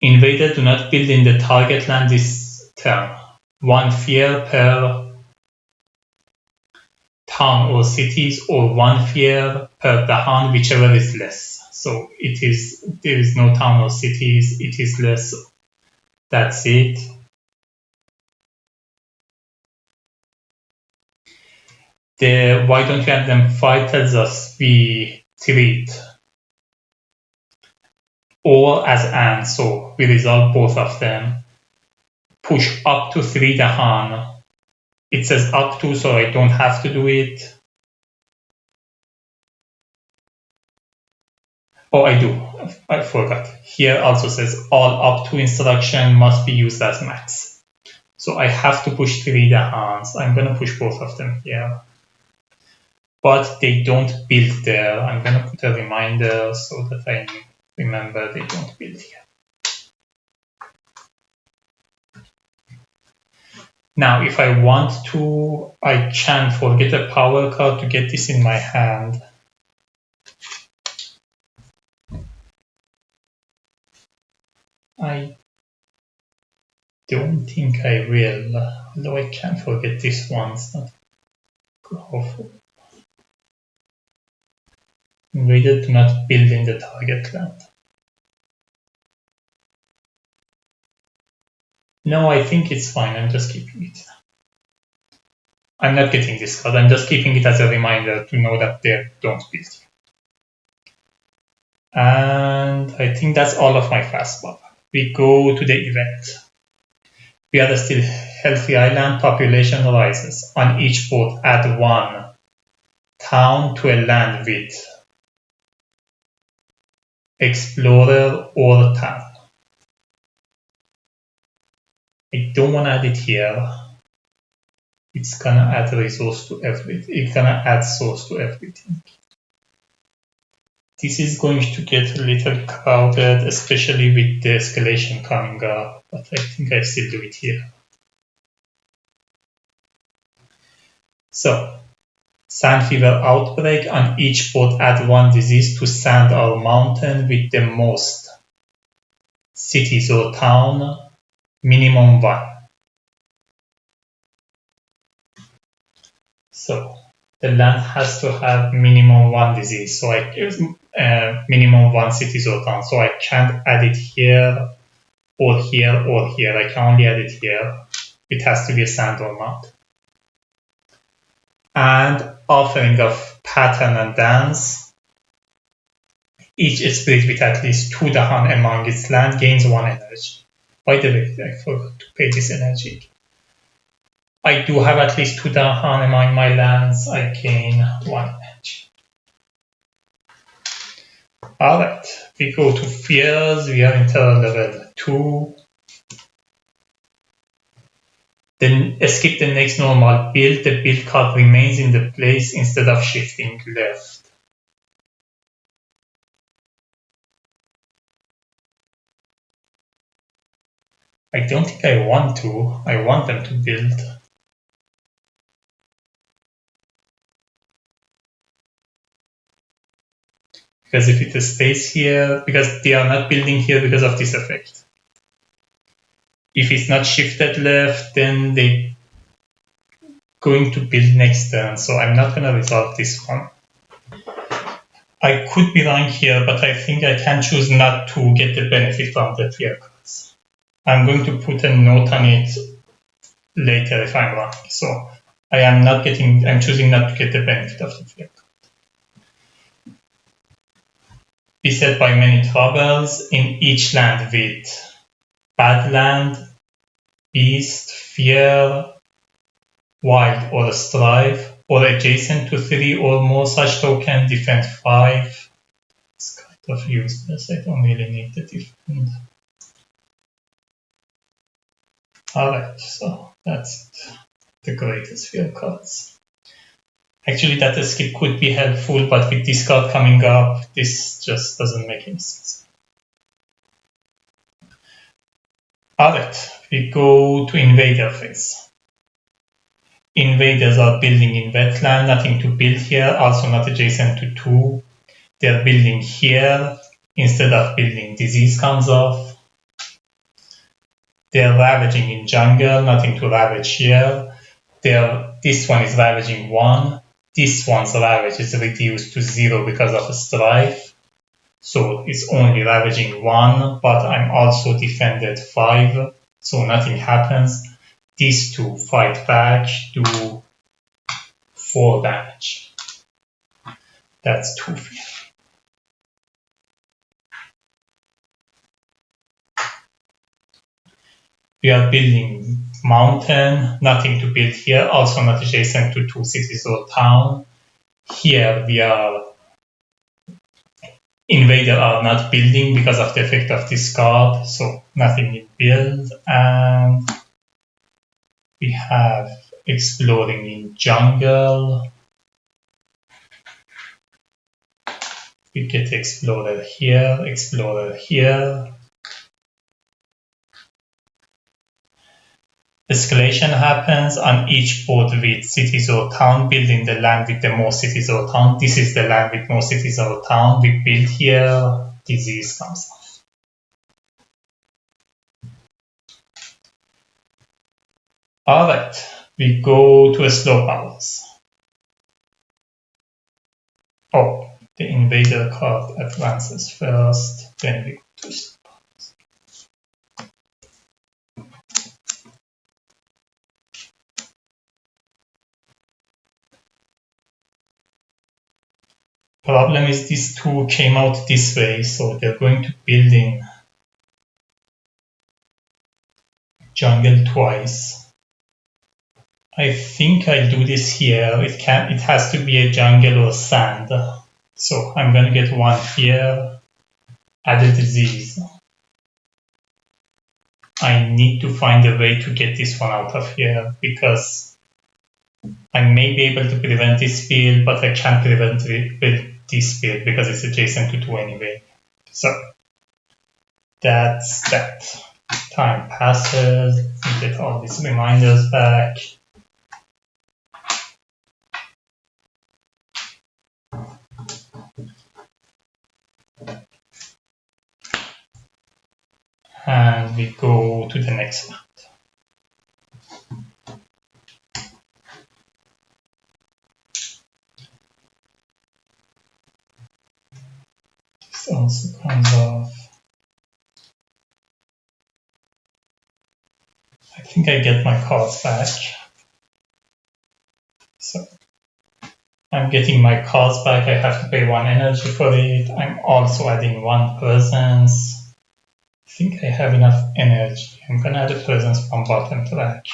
Invader, do not build in the target land this turn. 1 fear per town or cities, or 1 fear per Dahan, whichever is less. So there is no town or cities, it is less. That's it. Why don't you have them fight tells us we treat all as and, so we resolve both of them. Push up to 3 Dahan. It says up to, so I don't have to do it. Oh, I do. I forgot. Here also says all up to instruction must be used as max. So I have to push 3 Dahans. I'm going to push both of them here. But they don't build there. I'm going to put a reminder so that I remember they don't build here. Now, if I want to, I can forget a power card to get this in my hand. I don't think I will, although I can forget this one. It's not awful. Invader, do not build in the target land. No, I think it's fine. I'm just keeping it. I'm not getting this card. I'm just keeping it as a reminder to know that they don't build. And I think that's all of my fastball. We go to the event. We are still healthy island. Population rises. On each boat, add 1 town to a land with explorer or town. I don't want to add it here. It's gonna add resource to everything. It's gonna add source to everything. This is going to get a little crowded, especially with the escalation coming up, but I think I still do it here. So, sand fever outbreak. On each boat, add 1 disease to sand or mountain with the most cities or town, minimum 1. So the land has to have minimum 1 disease. So I use minimum 1 cities or town. So I can't add it here or here or here. I can only add it here. It has to be a sand or mountain. And offering of pattern and dance. Each spirit with at least 2 Dahan among its land gains 1 energy. By the way, I forgot to pay this energy. I do have at least 2 Dahan among my lands. I gain 1 energy. Alright, we go to fears. We are in terror level 2. Then skip the next normal build. The build card remains in the place instead of shifting left. I don't think I want to. I want them to build. Because if it stays here, because they are not building here because of this effect. if it's not shifted left, then they're going to build next turn, so I'm not going to resolve this one. I could be wrong here, but I think I can choose not to get the benefit from the fear cards. I'm going to put a note on it later if I'm wrong. So I'm choosing not to get the benefit of the fear card. Beset by many troubles in each land with bad land, beast, fear, wild or strife, or adjacent to 3 or more such token, defend 5. It's kind of useless, I don't really need the defend. Alright, so that's it. The greatest fear cards. Actually, that escape could be helpful, but with this card coming up, this just doesn't make any sense. Alright, we go to invader phase. Invaders are building in wetland, nothing to build here, also not adjacent to 2. They're building here, instead of building disease comes off. They're ravaging in jungle, nothing to ravage here. This one is ravaging 1. This one's ravage is reduced to 0 because of a strife. So it's only ravaging 1, but I'm also defended 5, so nothing happens. These 2 fight back, do 4 damage. That's 2 fear. We are building mountain, nothing to build here, also not adjacent to 2 cities or town. Here we are invader are not building because of the effect of this card, so nothing in build, and we have exploring in jungle. We get explorer here, explorer here. Escalation happens on each board with cities or town, building the land with the most cities or town. This is the land with most cities or town. We build here, disease comes off. Alright, we go to a slow powers. Oh, the invader card advances first, then we go to slow powers. Problem is these 2 came out this way, so they're going to build in jungle twice. I think I'll do this here. It has to be a jungle or sand. So I'm gonna get 1 here, add a disease. I need to find a way to get this one out of here because I may be able to prevent this field, but I can't prevent this field because it's adjacent to 2 anyway. So that's that. Time passes, we get all these reminders back. And we go to the next round. This also comes off. I think I get my cards back. So I'm getting my cards back. I have to pay 1 energy for it. I'm also adding 1 presence. I think I have enough energy. I'm gonna add a presence from bottom track.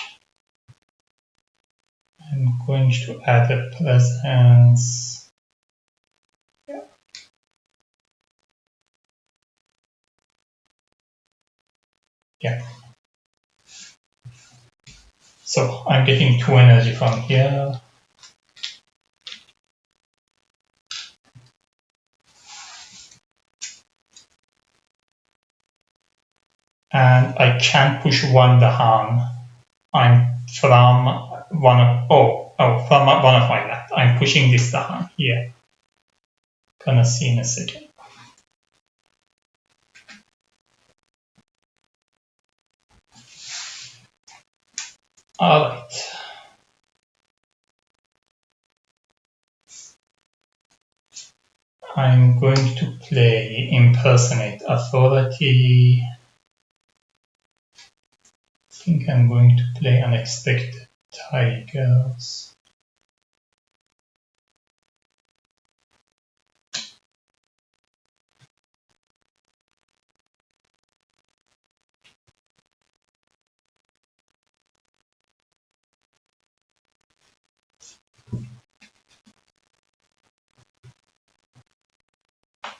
I'm going to add a presence. Yeah. So I'm getting 2 energy from here. And I can push 1 Dahan. I'm from one of my left. I'm pushing this Dahan here. Gonna see in a second. Alright. I'm going to play Impersonate Authority. I think I'm going to play Unexpected Tigers.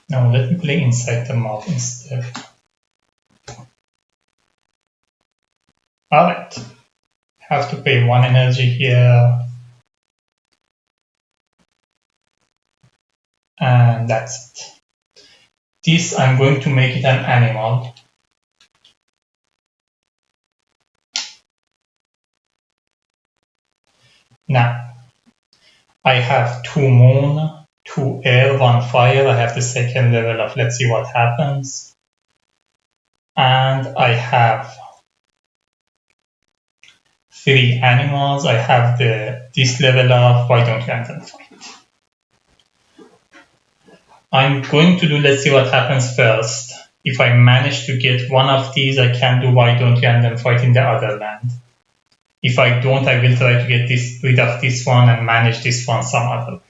Now let me play Inside the Mob instead. Alright. Have to pay 1 energy here. And that's it. This I'm going to make it an animal. Now, I have 2 moon, 2 air, 1 fire. I have the second level of let's see what happens. And I have 3 animals. I have this level of why don't you end them fight. I'm going to do let's see what happens first. If I manage to get one of these, I can do why don't you end them fight in the other land. If I don't, I will try to get rid of this one and manage this one some other way.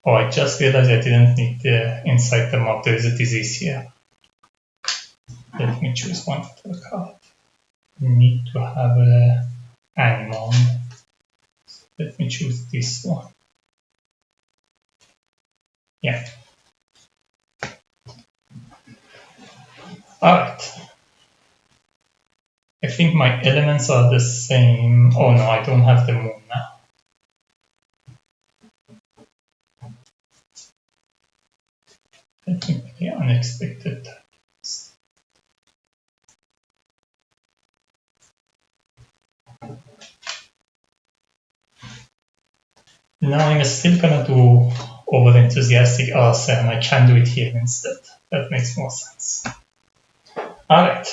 Oh, I just realized I didn't need the Inside the Mob. There is a disease here. Let me choose one for the card. Need to have an animal. Let me choose this one. Yeah. Alright. I think my elements are the same. Oh no, I don't have the moon now. Let me play Unexpected Tigers. Now I'm still gonna do over enthusiastic arson and I can do it here instead. That makes more sense. Alright.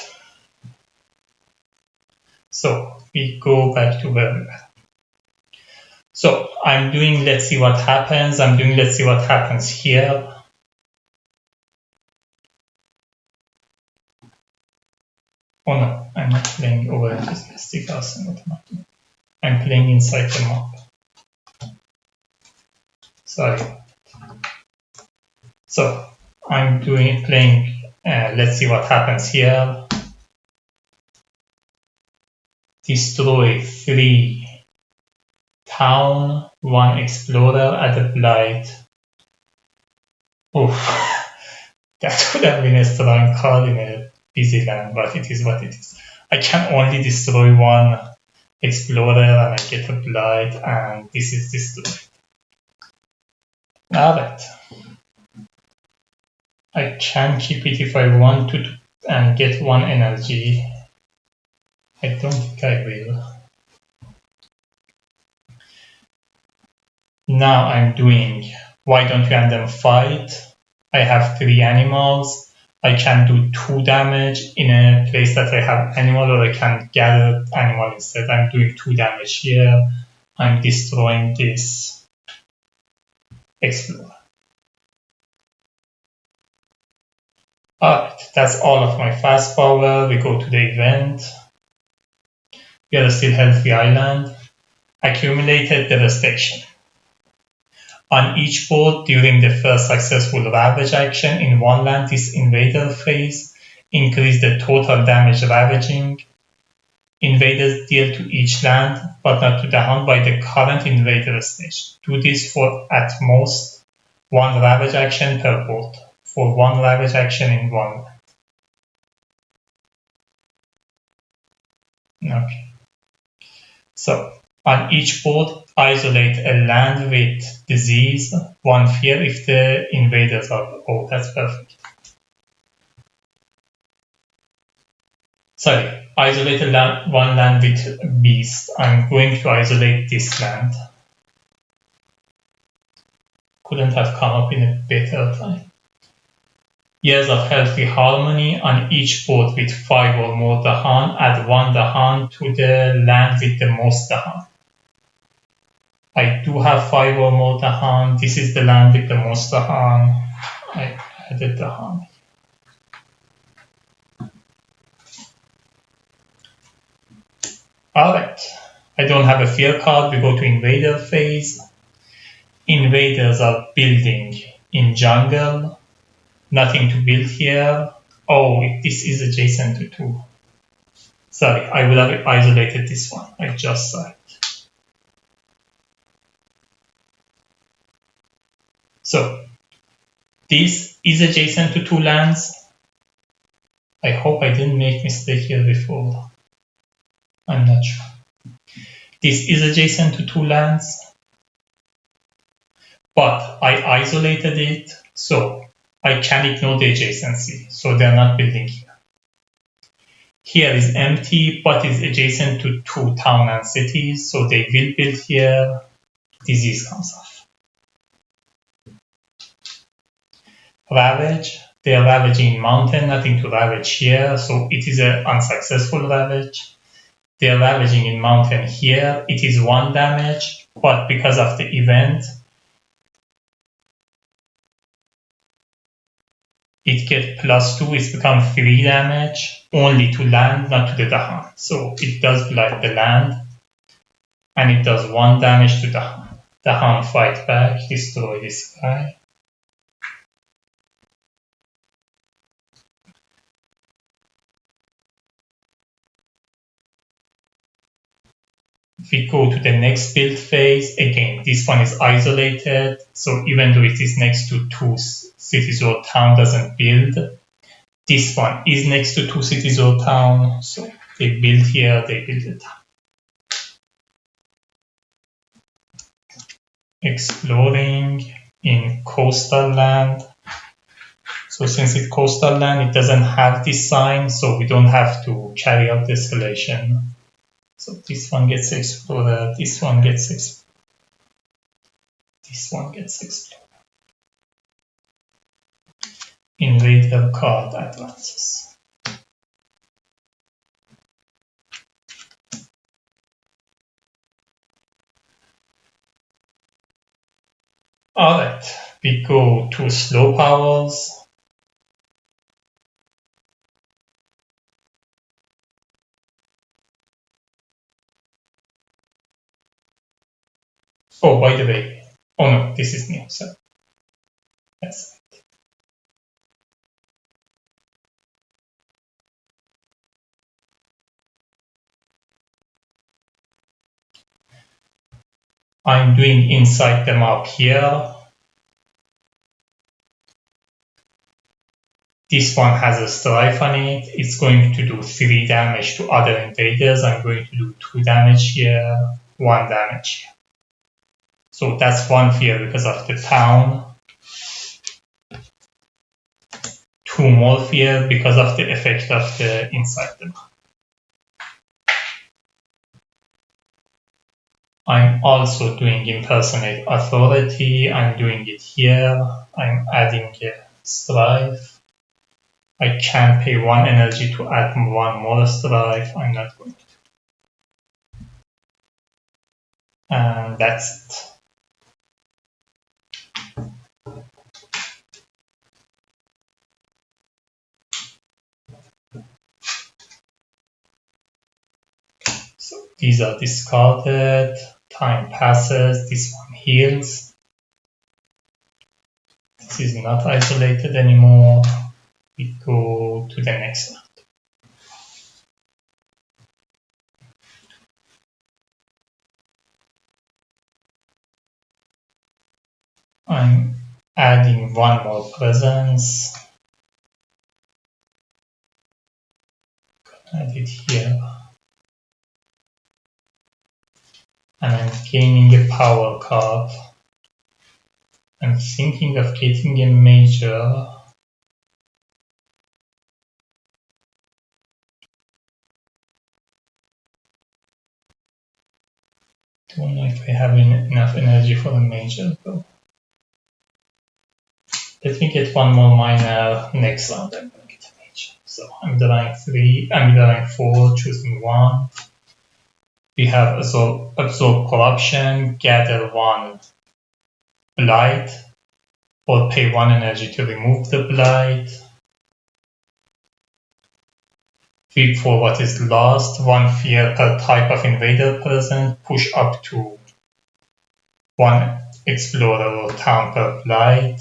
So we go back to where we were. So I'm doing let's see what happens. I'm doing let's see what happens here. Oh no, I'm not playing over enthusiastic arson. What am I doing? I'm playing Inside the Mob. Sorry. So I'm playing let's see what happens here. Destroy 3 town, 1 explorer, add a blight. Oof. That would have been a strong card in a busy land, but it is what it is. I can only destroy 1 explorer and I get a blight, and this is destroyed. Alright. I can keep it if I want to and get 1 energy. I don't think I will. Now I'm doing why don't you end them fight? I have 3 animals. I can do 2 damage in a place that I have animal, or I can gather animal instead. I'm doing 2 damage here. I'm destroying this explorer. Alright, that's all of my fast power. We go to the event. We are still healthy island. Accumulated devastation. On each board, during the first successful ravage action in one land this invader phase, increase the total damage ravaging. Invaders deal to each land, but not to the hunt by the current invader stage. Do this for at most 1 ravage action per board, for 1 ravage action in 1 land. Okay. So, on each board, isolate a land with disease, 1 fear if the invaders are. Oh, that's perfect. Sorry, isolate a land, 1 land with beast. I'm going to isolate this land. Couldn't have come up in a better time. Years of healthy harmony on each board with 5 or more Dahan. Add 1 Dahan to the land with the most Dahan. I do have 5 or more Dahan. This is the land with the most Dahan. I added Dahan. Alright. I don't have a fear card. We go to invader phase. Invaders are building in jungle. Nothing to build here. Oh, this is adjacent to 2. Sorry, I would have isolated this one. I just saw it. So, this is adjacent to 2 lands. I hope I didn't make mistake here before. I'm not sure. This is adjacent to 2 lands. But I isolated it, so I can ignore the adjacency. So they're not building here. Here is empty, but is adjacent to 2 town and cities, so they will build here. Disease comes off. Ravage, they are ravaging in mountain, nothing to ravage here, so it is an unsuccessful ravage. They are ravaging in mountain here, it is 1 damage, but because of the event, it gets +2, it's become 3 damage, only to land, not to the Dahan. So it does blight the land, and it does 1 damage to Dahan. Dahan fight back, destroy this guy. We go to the next build phase. Again, this one is isolated, so even though it is next to 2 cities or town, doesn't build. This one is next to 2 cities or town, so they build here, they build a town. Exploring in coastal land. So since it's coastal land, it doesn't have this sign, so we don't have to carry out the escalation. So this one gets explored, this one gets explored, this one gets explored. Invader card advances. Alright, we go to slow powers. Oh, by the way, oh no, this is new, so yes. I'm doing inside the map here. This one has a strife on it. It's going to do 3 damage to other invaders. I'm going to do 2 damage here, 1 damage here. So that's 1 fear because of the town. 2 more fear because of the effect of the inside the map. I'm also doing impersonate authority. I'm doing it here. I'm adding a strife. I can pay 1 energy to add 1 more strife. I'm not going to. And that's it. So these are discarded. Time passes. This one heals. This is not isolated anymore. We go to the next one. I'm adding 1 more presence. Add it here. And I'm gaining a power card. I'm thinking of getting a major. Don't know if I have enough energy for a major though. Let me get one more miner. Next round I'm gonna get a mage. So I'm drawing 3, I'm drawing 4, choosing 1. We have absorb corruption, gather 1 blight, or pay 1 energy to remove the blight. Feed for what is lost, 1 fear per type of invader present, push up to 1 explorer or town per blight,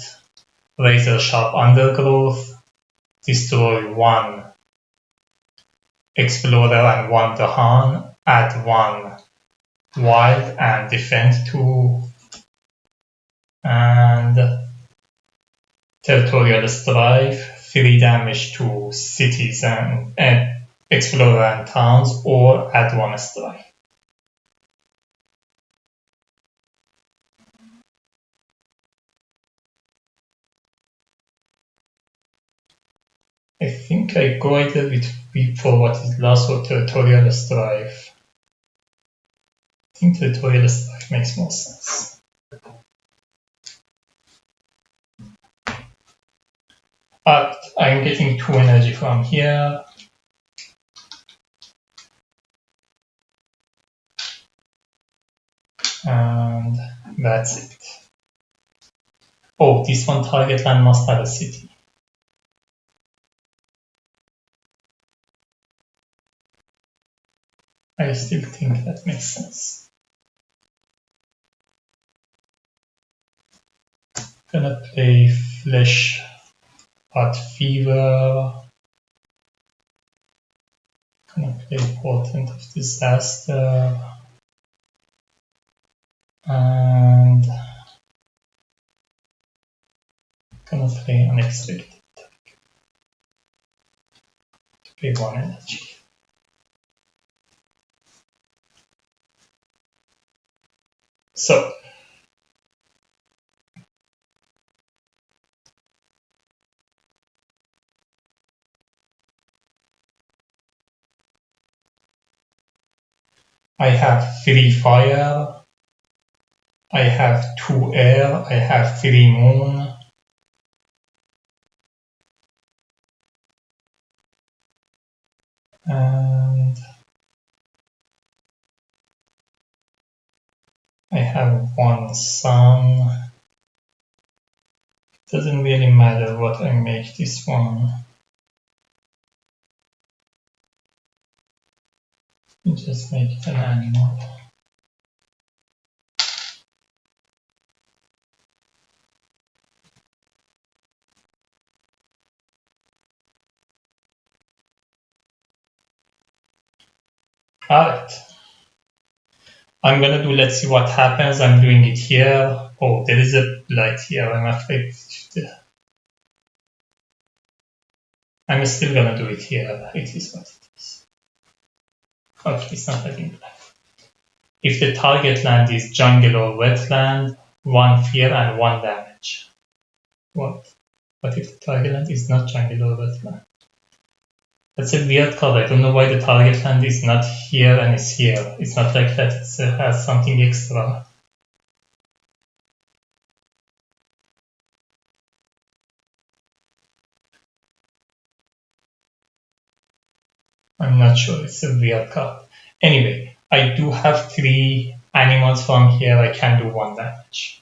razor sharp undergrowth, destroy 1 explorer and 1 Dahan, add 1 wild and defend 2, and territorial strife, 3 damage to cities and explorer and towns, or add 1 strife. I think I go either with Weep for what is lost or territorial strife. I think territorial strife makes more sense. But I'm getting 2 energy from here. And that's it. Oh, this one target land must have a city. I still think that makes sense. Gonna play Flesh Pot Fever. Gonna play Portent of Disaster. And gonna play Unexpected. To pay 1 energy. So I have 3 fire, I have 2 air, I have 3 moon, and I have 1 sun. Doesn't really matter what I make this one. Just make it an animal. Alright. I'm gonna do, let's see what happens. I'm doing it here. Oh, there is a light here. I'm afraid. I'm still gonna do it here. It is what it is. Okay, it's not letting black. If the target land is jungle or wetland, 1 fear and 1 damage. What? What if the target land is not jungle or wetland? That's a weird card. I don't know why the target land is not here and is here. It's not like that it has something extra. I'm not sure. It's a weird card. Anyway, I do have 3 animals from here. I can do 1 damage.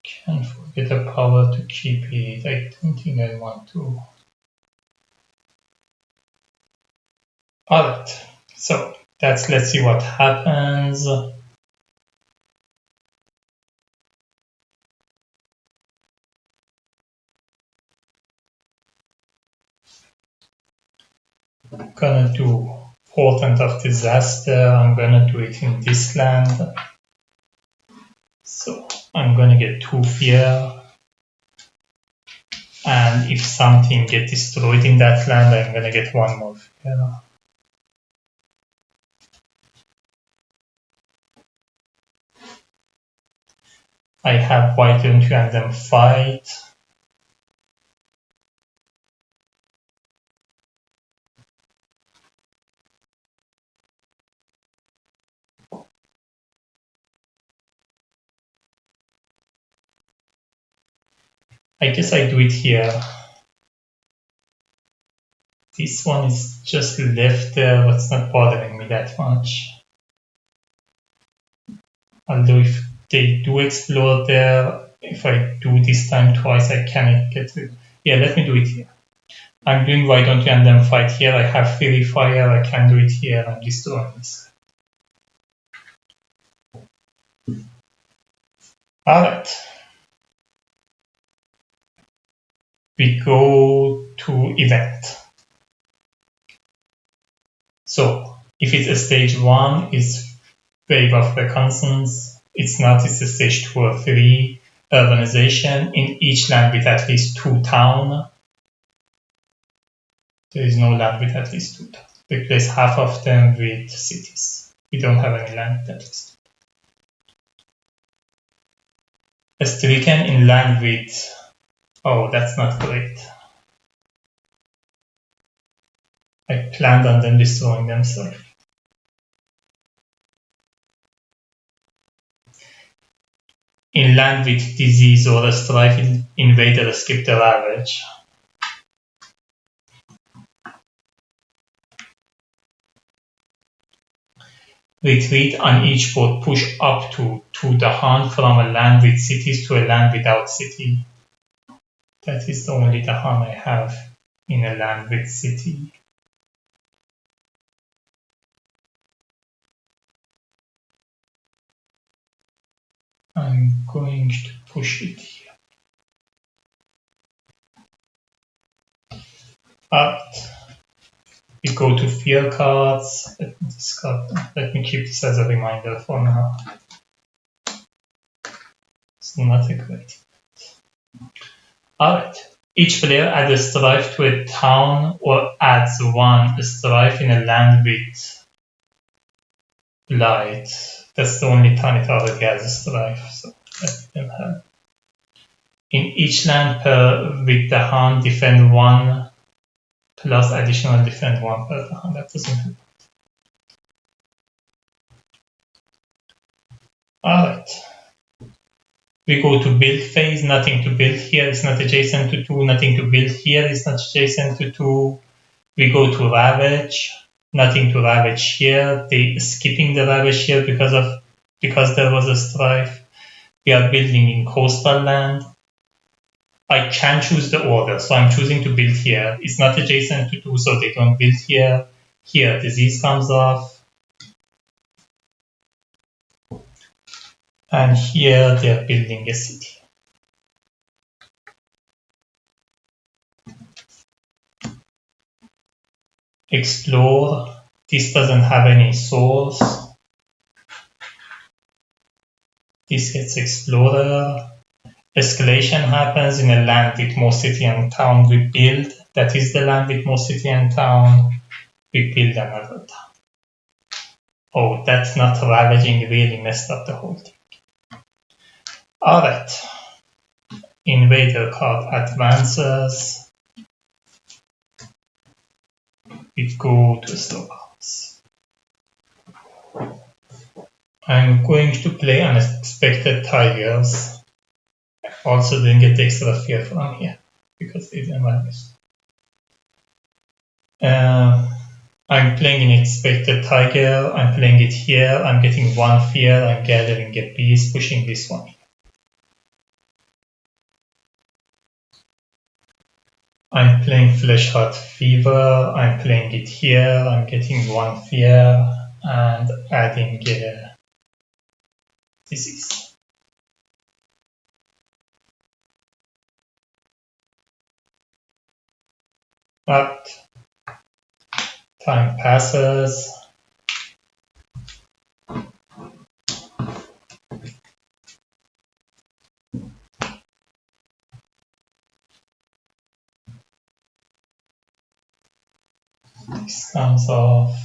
Can't forget the power to keep it. I don't think I want to. Alright, so let's see what happens. I'm gonna do Portent of Disaster. I'm gonna do it in this land. So I'm gonna get 2 fear. And if something gets destroyed in that land, I'm gonna get 1 more fear. I have white and 2 and them fight. I guess I do it here. This one is just left there, but it's not bothering me that much. Although if they do explore there, if I do this time twice, I cannot get it. Yeah, let me do it here. I'm doing why don't you and them fight here. I have Fury Fire, I can do it here. I'm destroying this. Alright. We go to event. So if it's a stage 1, it's wave of reconnaissance. It's not, it's a stage 2 or 3. Urbanization in each land with at least 2 towns. There is no land with at least 2 towns. Replace half of them with cities. We don't have any land with at least 2. A stricken in land with... Oh, that's not great. I planned on them destroying themselves. In land with disease or a strife, invader skip the ravage. Retreat on each boat, push up to the hunt from a land with cities to a land without city. That is the only Dahan I have in a land with city. I'm going to push it here. Alright. We go to fear cards. Let me discard them. Let me keep this as a reminder for now. It's not a great. Alright. Each player adds a strife to a town or adds 1 strife in a land with light. That's the only town it already has a strife, so let them have. In each land with the hand, defend 1 plus additional defend 1 per the hand. That doesn't help. Alright. We go to build phase, nothing to build here, it's not adjacent to 2, nothing to build here, it's not adjacent to 2. We go to ravage, nothing to ravage here, they skipping the ravage here because there was a strife. We are building in coastal land. I can choose the order, so I'm choosing to build here. It's not adjacent to 2, so they don't build here. Here, disease comes off. And here they're building a city. Explore. This doesn't have any source. This gets explorer. Escalation happens in a land with more city and town. We build. That is the land with more city and town. We build another town. Oh, that's not ravaging. Really messed up the whole thing. Alright. Invader card advances. We go to slowhouse. I'm going to play unexpected tigers. Also didn't get extra fear from here because they didn't manage. I'm playing an expected tiger. I'm playing it here. I'm getting 1 fear. I'm gathering a piece, pushing this one. I'm playing Flesh Heart Fever, I'm playing it here, I'm getting 1 fear and adding disease. But time passes. This comes off.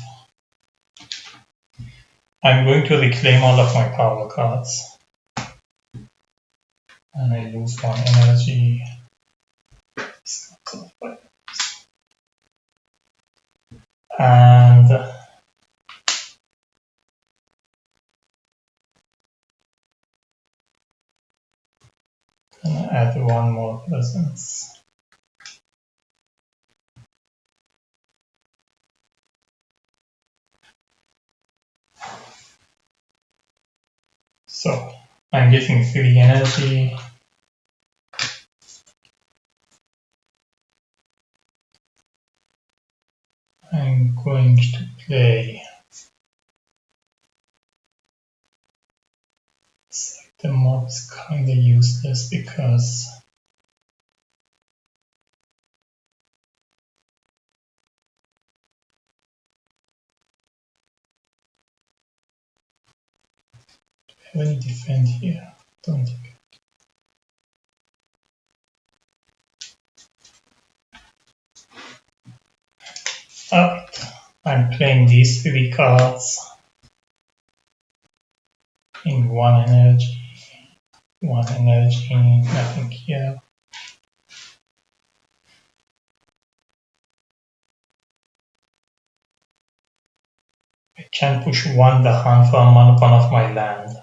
I'm going to reclaim all of my power cards. And I lose 1 energy. This comes off. And gonna add 1 more presence. presence. So I'm getting 3 energy. I'm going to play the mob is kinda useless because I have any defend here. Don't think. Alright, I'm playing these 3 cards in 1 energy. 1 energy, nothing here. I can push 1 Dahan from one of my land.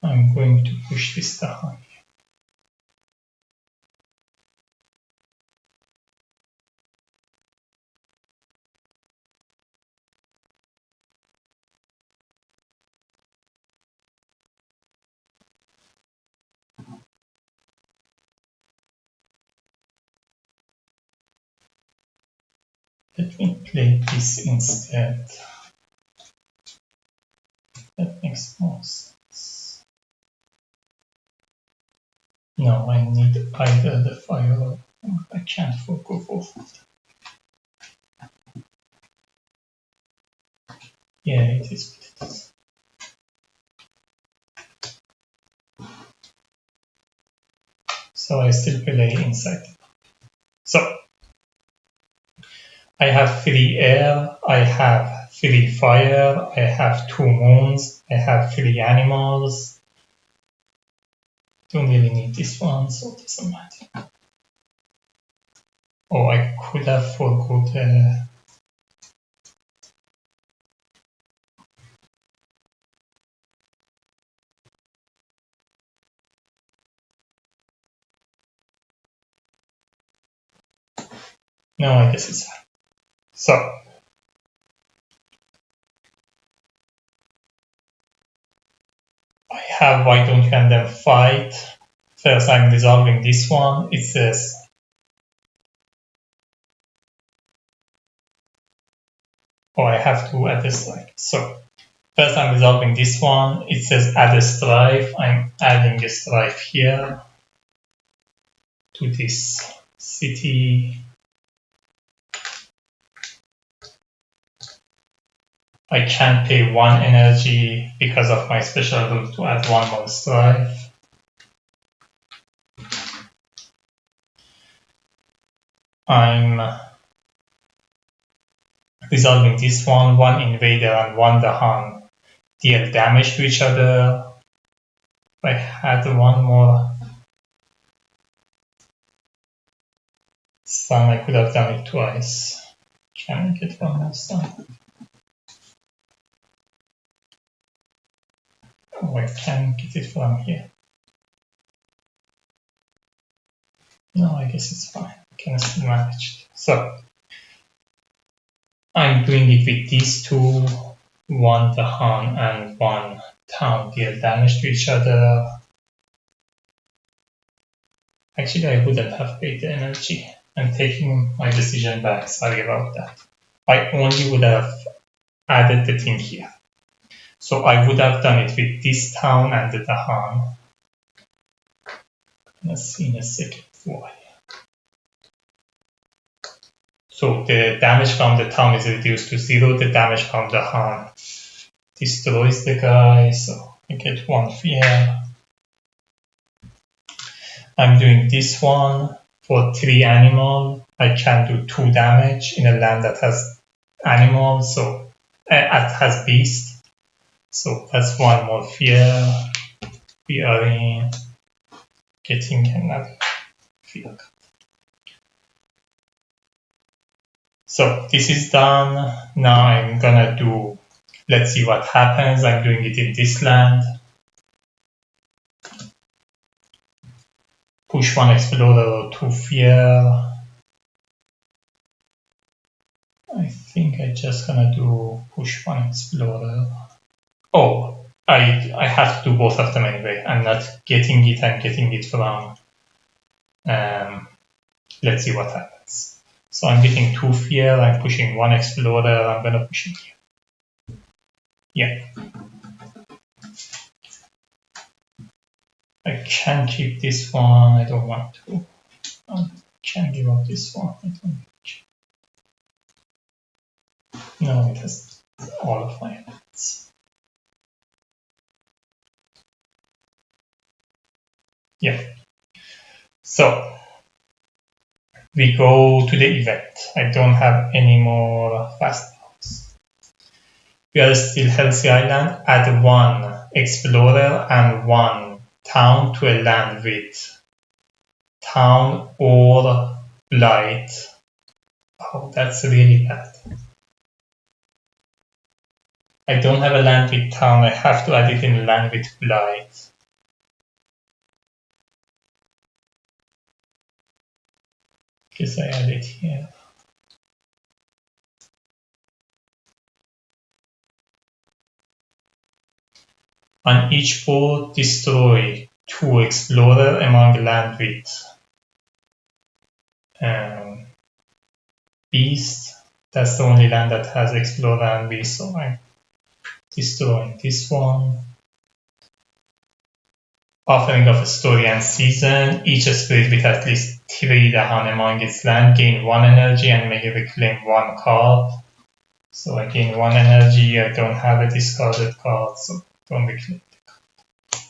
I'm going to push this Dahan. Let me play this instead. That makes more sense. No, I need either the fire or I can't go for it. Yeah, it is what it is. So I still play inside. So I have 3 air, I have 3 fire, I have 2 moons, I have 3 animals. Don't really need this one, so it doesn't matter. Oh, I could have forgot. No, I guess it's fine. So I have why don't you and them fight. First I'm resolving this one. It says I have to add a strife. So first I'm resolving this one. It says add a strife. I'm adding a strife here to this city. I can pay 1 energy because of my special rule to add 1 more strife. I'm resolving this one. 1 invader and 1 Dahan deal damage to each other. If I had 1 more stun, I could have done it twice. Can I get 1 more stun? Oh, I can get it from here. No, I guess it's fine. I can still manage it. So I'm doing it with these 2, 1 Dahan and 1 town deal damage to each other. Actually, I wouldn't have paid the energy. I'm taking my decision back. Sorry about that. I only would have added the thing here. So I would have done it with this town and the Dahan. Let's see in a second why. So the damage from the town is reduced to 0. The damage from the Dahan destroys the guy. So I get 1 fear. I'm doing this one for 3 animal. I can do 2 damage in a land that has animals, so has beast. So that's 1 more fear. We are in getting another fear. So this is done. Now I'm gonna do, let's see what happens. I'm doing it in this land. push one explorer or two fear. I think I'm just gonna do push one explorer. Oh, I have to do both of them anyway. I'm not getting it, I'm getting it from, let's see what happens. So I'm getting two fear, I'm pushing one explorer, I'm gonna push it here. Yeah. I can keep this one, I don't want to. I can give up this one, I don't. No, it has all of my elements. Yeah. So we go to the event. I don't have any more fast routes. We are still Healthy Island. Add one explorer and one town to a land with town or blight. Oh, that's really bad. I don't have a land with town. I have to add it in land with blight. Guess I add it here. On each board, destroy two explorer among land with beast. That's the only land that has explorer and beast, so I'm destroying this one. Offering of a story and season. Each spirit with at least 3 Dahan among its land gain 1 energy and may reclaim 1 card. So I gain 1 energy, I don't have a discarded card, so don't reclaim the card.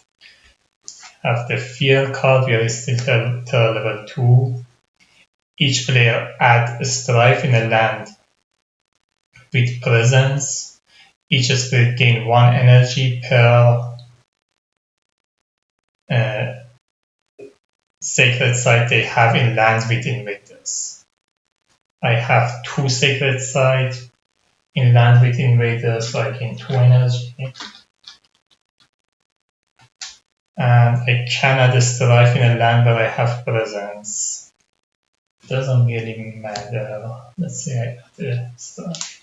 Have the fear card, we are still terror level 2. Each player add a strife in a land with presence. Each spirit gain 1 energy per sacred site they have in lands with invaders. I have 2 sacred sites in land with invaders, so I gain 2 energy. And I can add a strife in a land where I have presence. Doesn't really matter. Let's say I add a strife.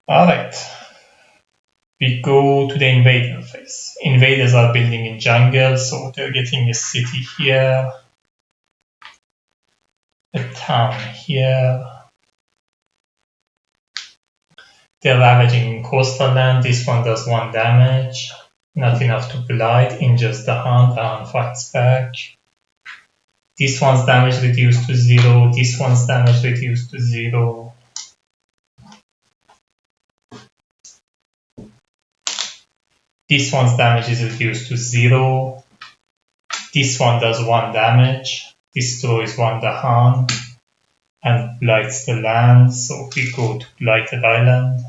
Alright. We go to the invader phase. Invaders are building in jungle, so they're getting a city here, a town here. They're ravaging coastal land. This one does 1 damage, not enough to blight, injures the hound fights back. This one's damage reduced to 0, this one's damage reduced to 0. This one's damage is reduced to 0. This one does 1 damage, destroys 1 Dahan, and blights the land, so we go to Blighted Island.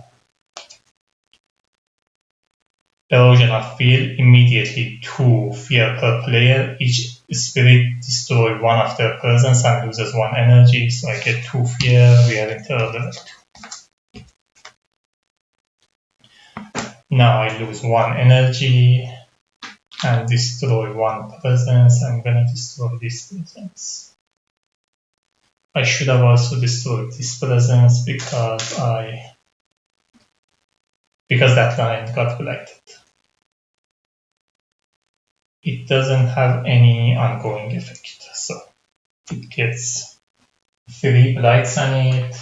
Erosion of Field, immediately 2 fear per player. Each spirit destroy 1 of their presence and loses 1 energy, so I get 2 fear, we are in terror level 2. Now I lose 1 energy and destroy 1 presence. I'm gonna destroy this presence. I should have also destroyed this presence because that line got blighted. It doesn't have any ongoing effect, so it gets 3 blights on it,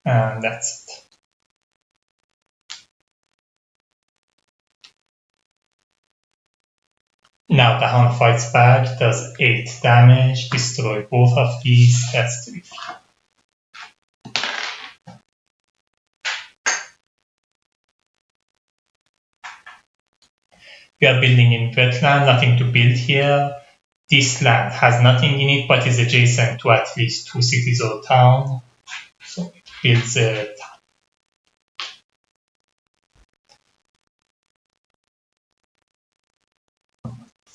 and that's it. Now the Hound fights back, does 8 damage, destroy both of these, that's 3. We are building in wetland, nothing to build here. This land has nothing in it, but is adjacent to at least 2 cities or town. So it builds a town.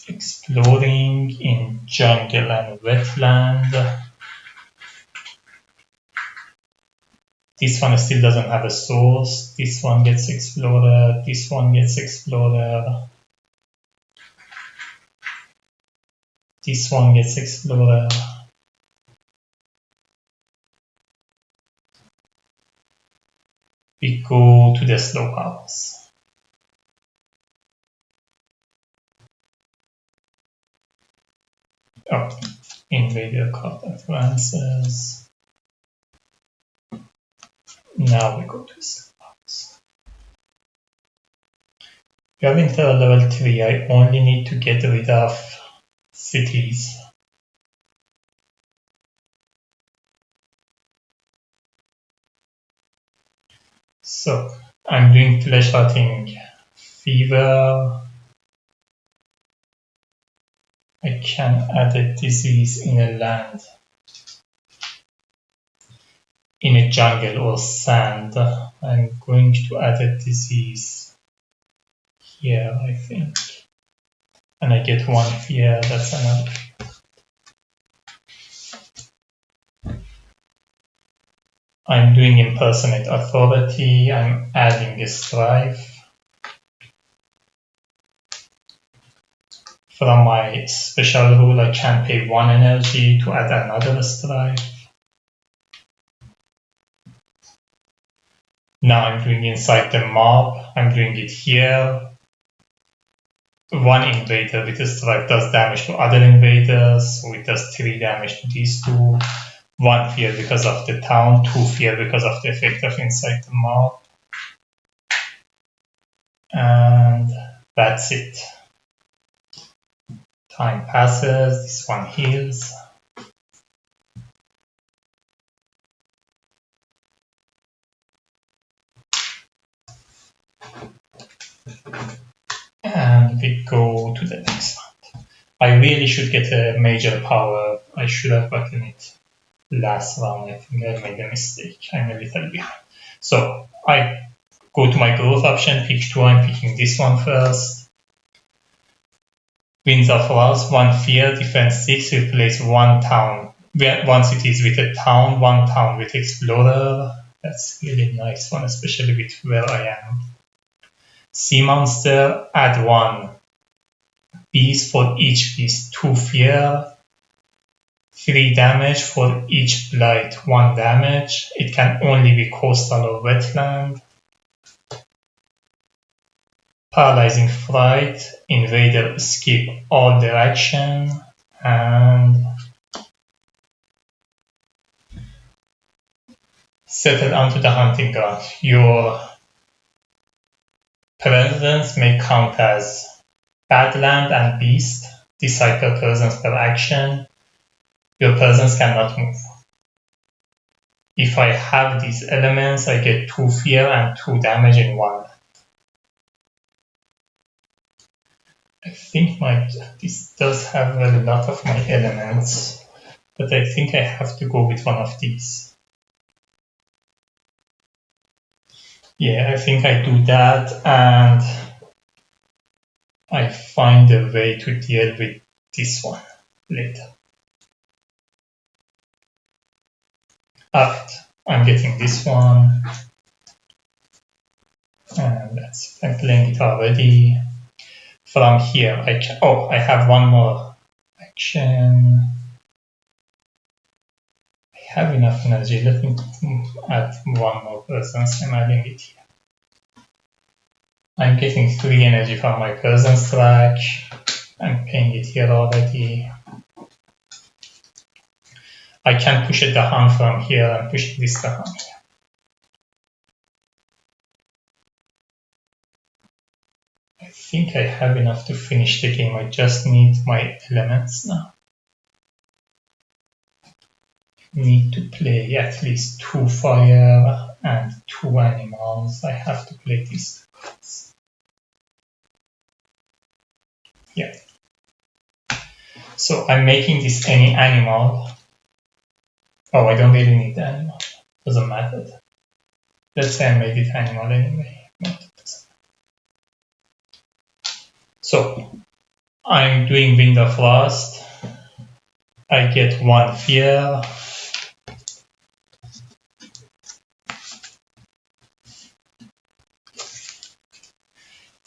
Exploring in jungle and wetland. This one still doesn't have a source. This one gets explored. This one gets explored. This one gets explored. We go to the slow house. Oh, invader card advances. Now we go to slow house. We have inter level 3. I only need to get rid of cities. So I'm doing flesh-rotting fever. I can add a disease in a land, in a jungle or sand. I'm going to add a disease here, I think. And I get 1 fear, that's enough. I'm doing impersonate authority. I'm adding a strife. From my special rule, I can pay 1 energy to add another strife. Now I'm doing inside the mob. I'm doing it here. 1 invader with a strife does damage to other invaders, so it does 3 damage to these 2. 1 fear because of the town, 2 fear because of the effect of inside the mob. And that's it. Time passes, this one heals. And we go to the next one. I really should get a major power. I should have gotten it last round. I think I made a mistake. I'm a little behind. So I go to my growth option, pick 2. I'm picking this one first. Winds of Wars, 1 fear, defense 6, replace 1 town. 1 cities with a town, 1 town with explorer. That's really nice one, especially with where I am. Sea monster, add 1. Beast for each beast, 2 fear. 3 damage for each blight, 1 damage. It can only be coastal or wetland. Paralyzing Fright, Invader skip all direction, and settle onto the hunting ground. Your presence may count as Badland and Beast. Decide per presence per action. Your presence cannot move. If I have these elements, I get 2 fear and 2 damage in 1. I think this does have a lot of my elements, but I think I have to go with one of these. Yeah, I think I do that, and I find a way to deal with this one later. Alright, I'm getting this one, and that's it. I'm playing it already. From here, I have one more action. I have enough energy. Let me add 1 more presence. I'm adding it here. I'm getting 3 energy from my presence track. I'm paying it here already. I can push it down from here and push this down here. I think I have enough to finish the game. I just need my elements now. Need to play at least 2 fire and 2 animals. I have to play these cards. Yeah. So I'm making this any animal. Oh, I don't really need the animal. Doesn't matter. Let's say I made it animal anyway. No, it doesn't. So I'm doing Wind of Frost. I get 1 fear.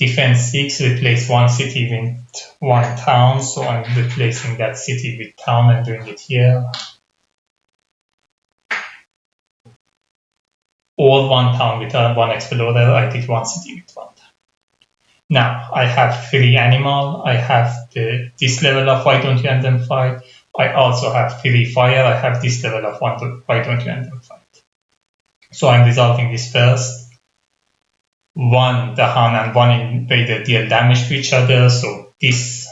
Defense 6, replace one city with one town, so I'm replacing that city with town and doing it here. Or one town with one explorer, I did one city with one town. Now, I have 3 animal, I have this level of why don't you end them fight. I also have 3 fire, I have this level of why don't you end them fight. So I'm resolving this first. 1 the Han and 1 invader deal damage to each other, so this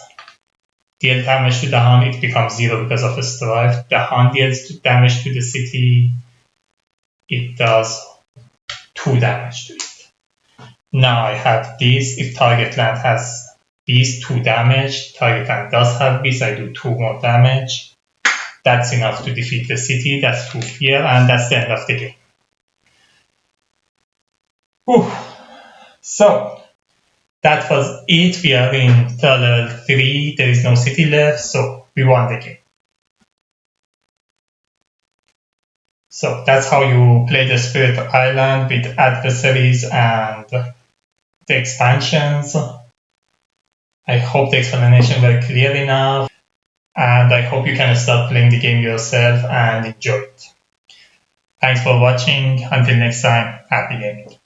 deal damage to the Han, it becomes 0 because of a strife. The Han deals damage to the city, it does 2 damage to it. Now I have this, if target land has these 2 damage, target land does have this, I do 2 more damage. That's enough to defeat the city, that's 2 fear, and that's the end of the game. Whew. So, that was it. We are in turn 3, there is no city left, so we won the game. So that's how you play the Spirit Island with Adversaries and the expansions. I hope the explanation was clear enough, and I hope you can start playing the game yourself and enjoy it. Thanks for watching. Until next time, happy gaming.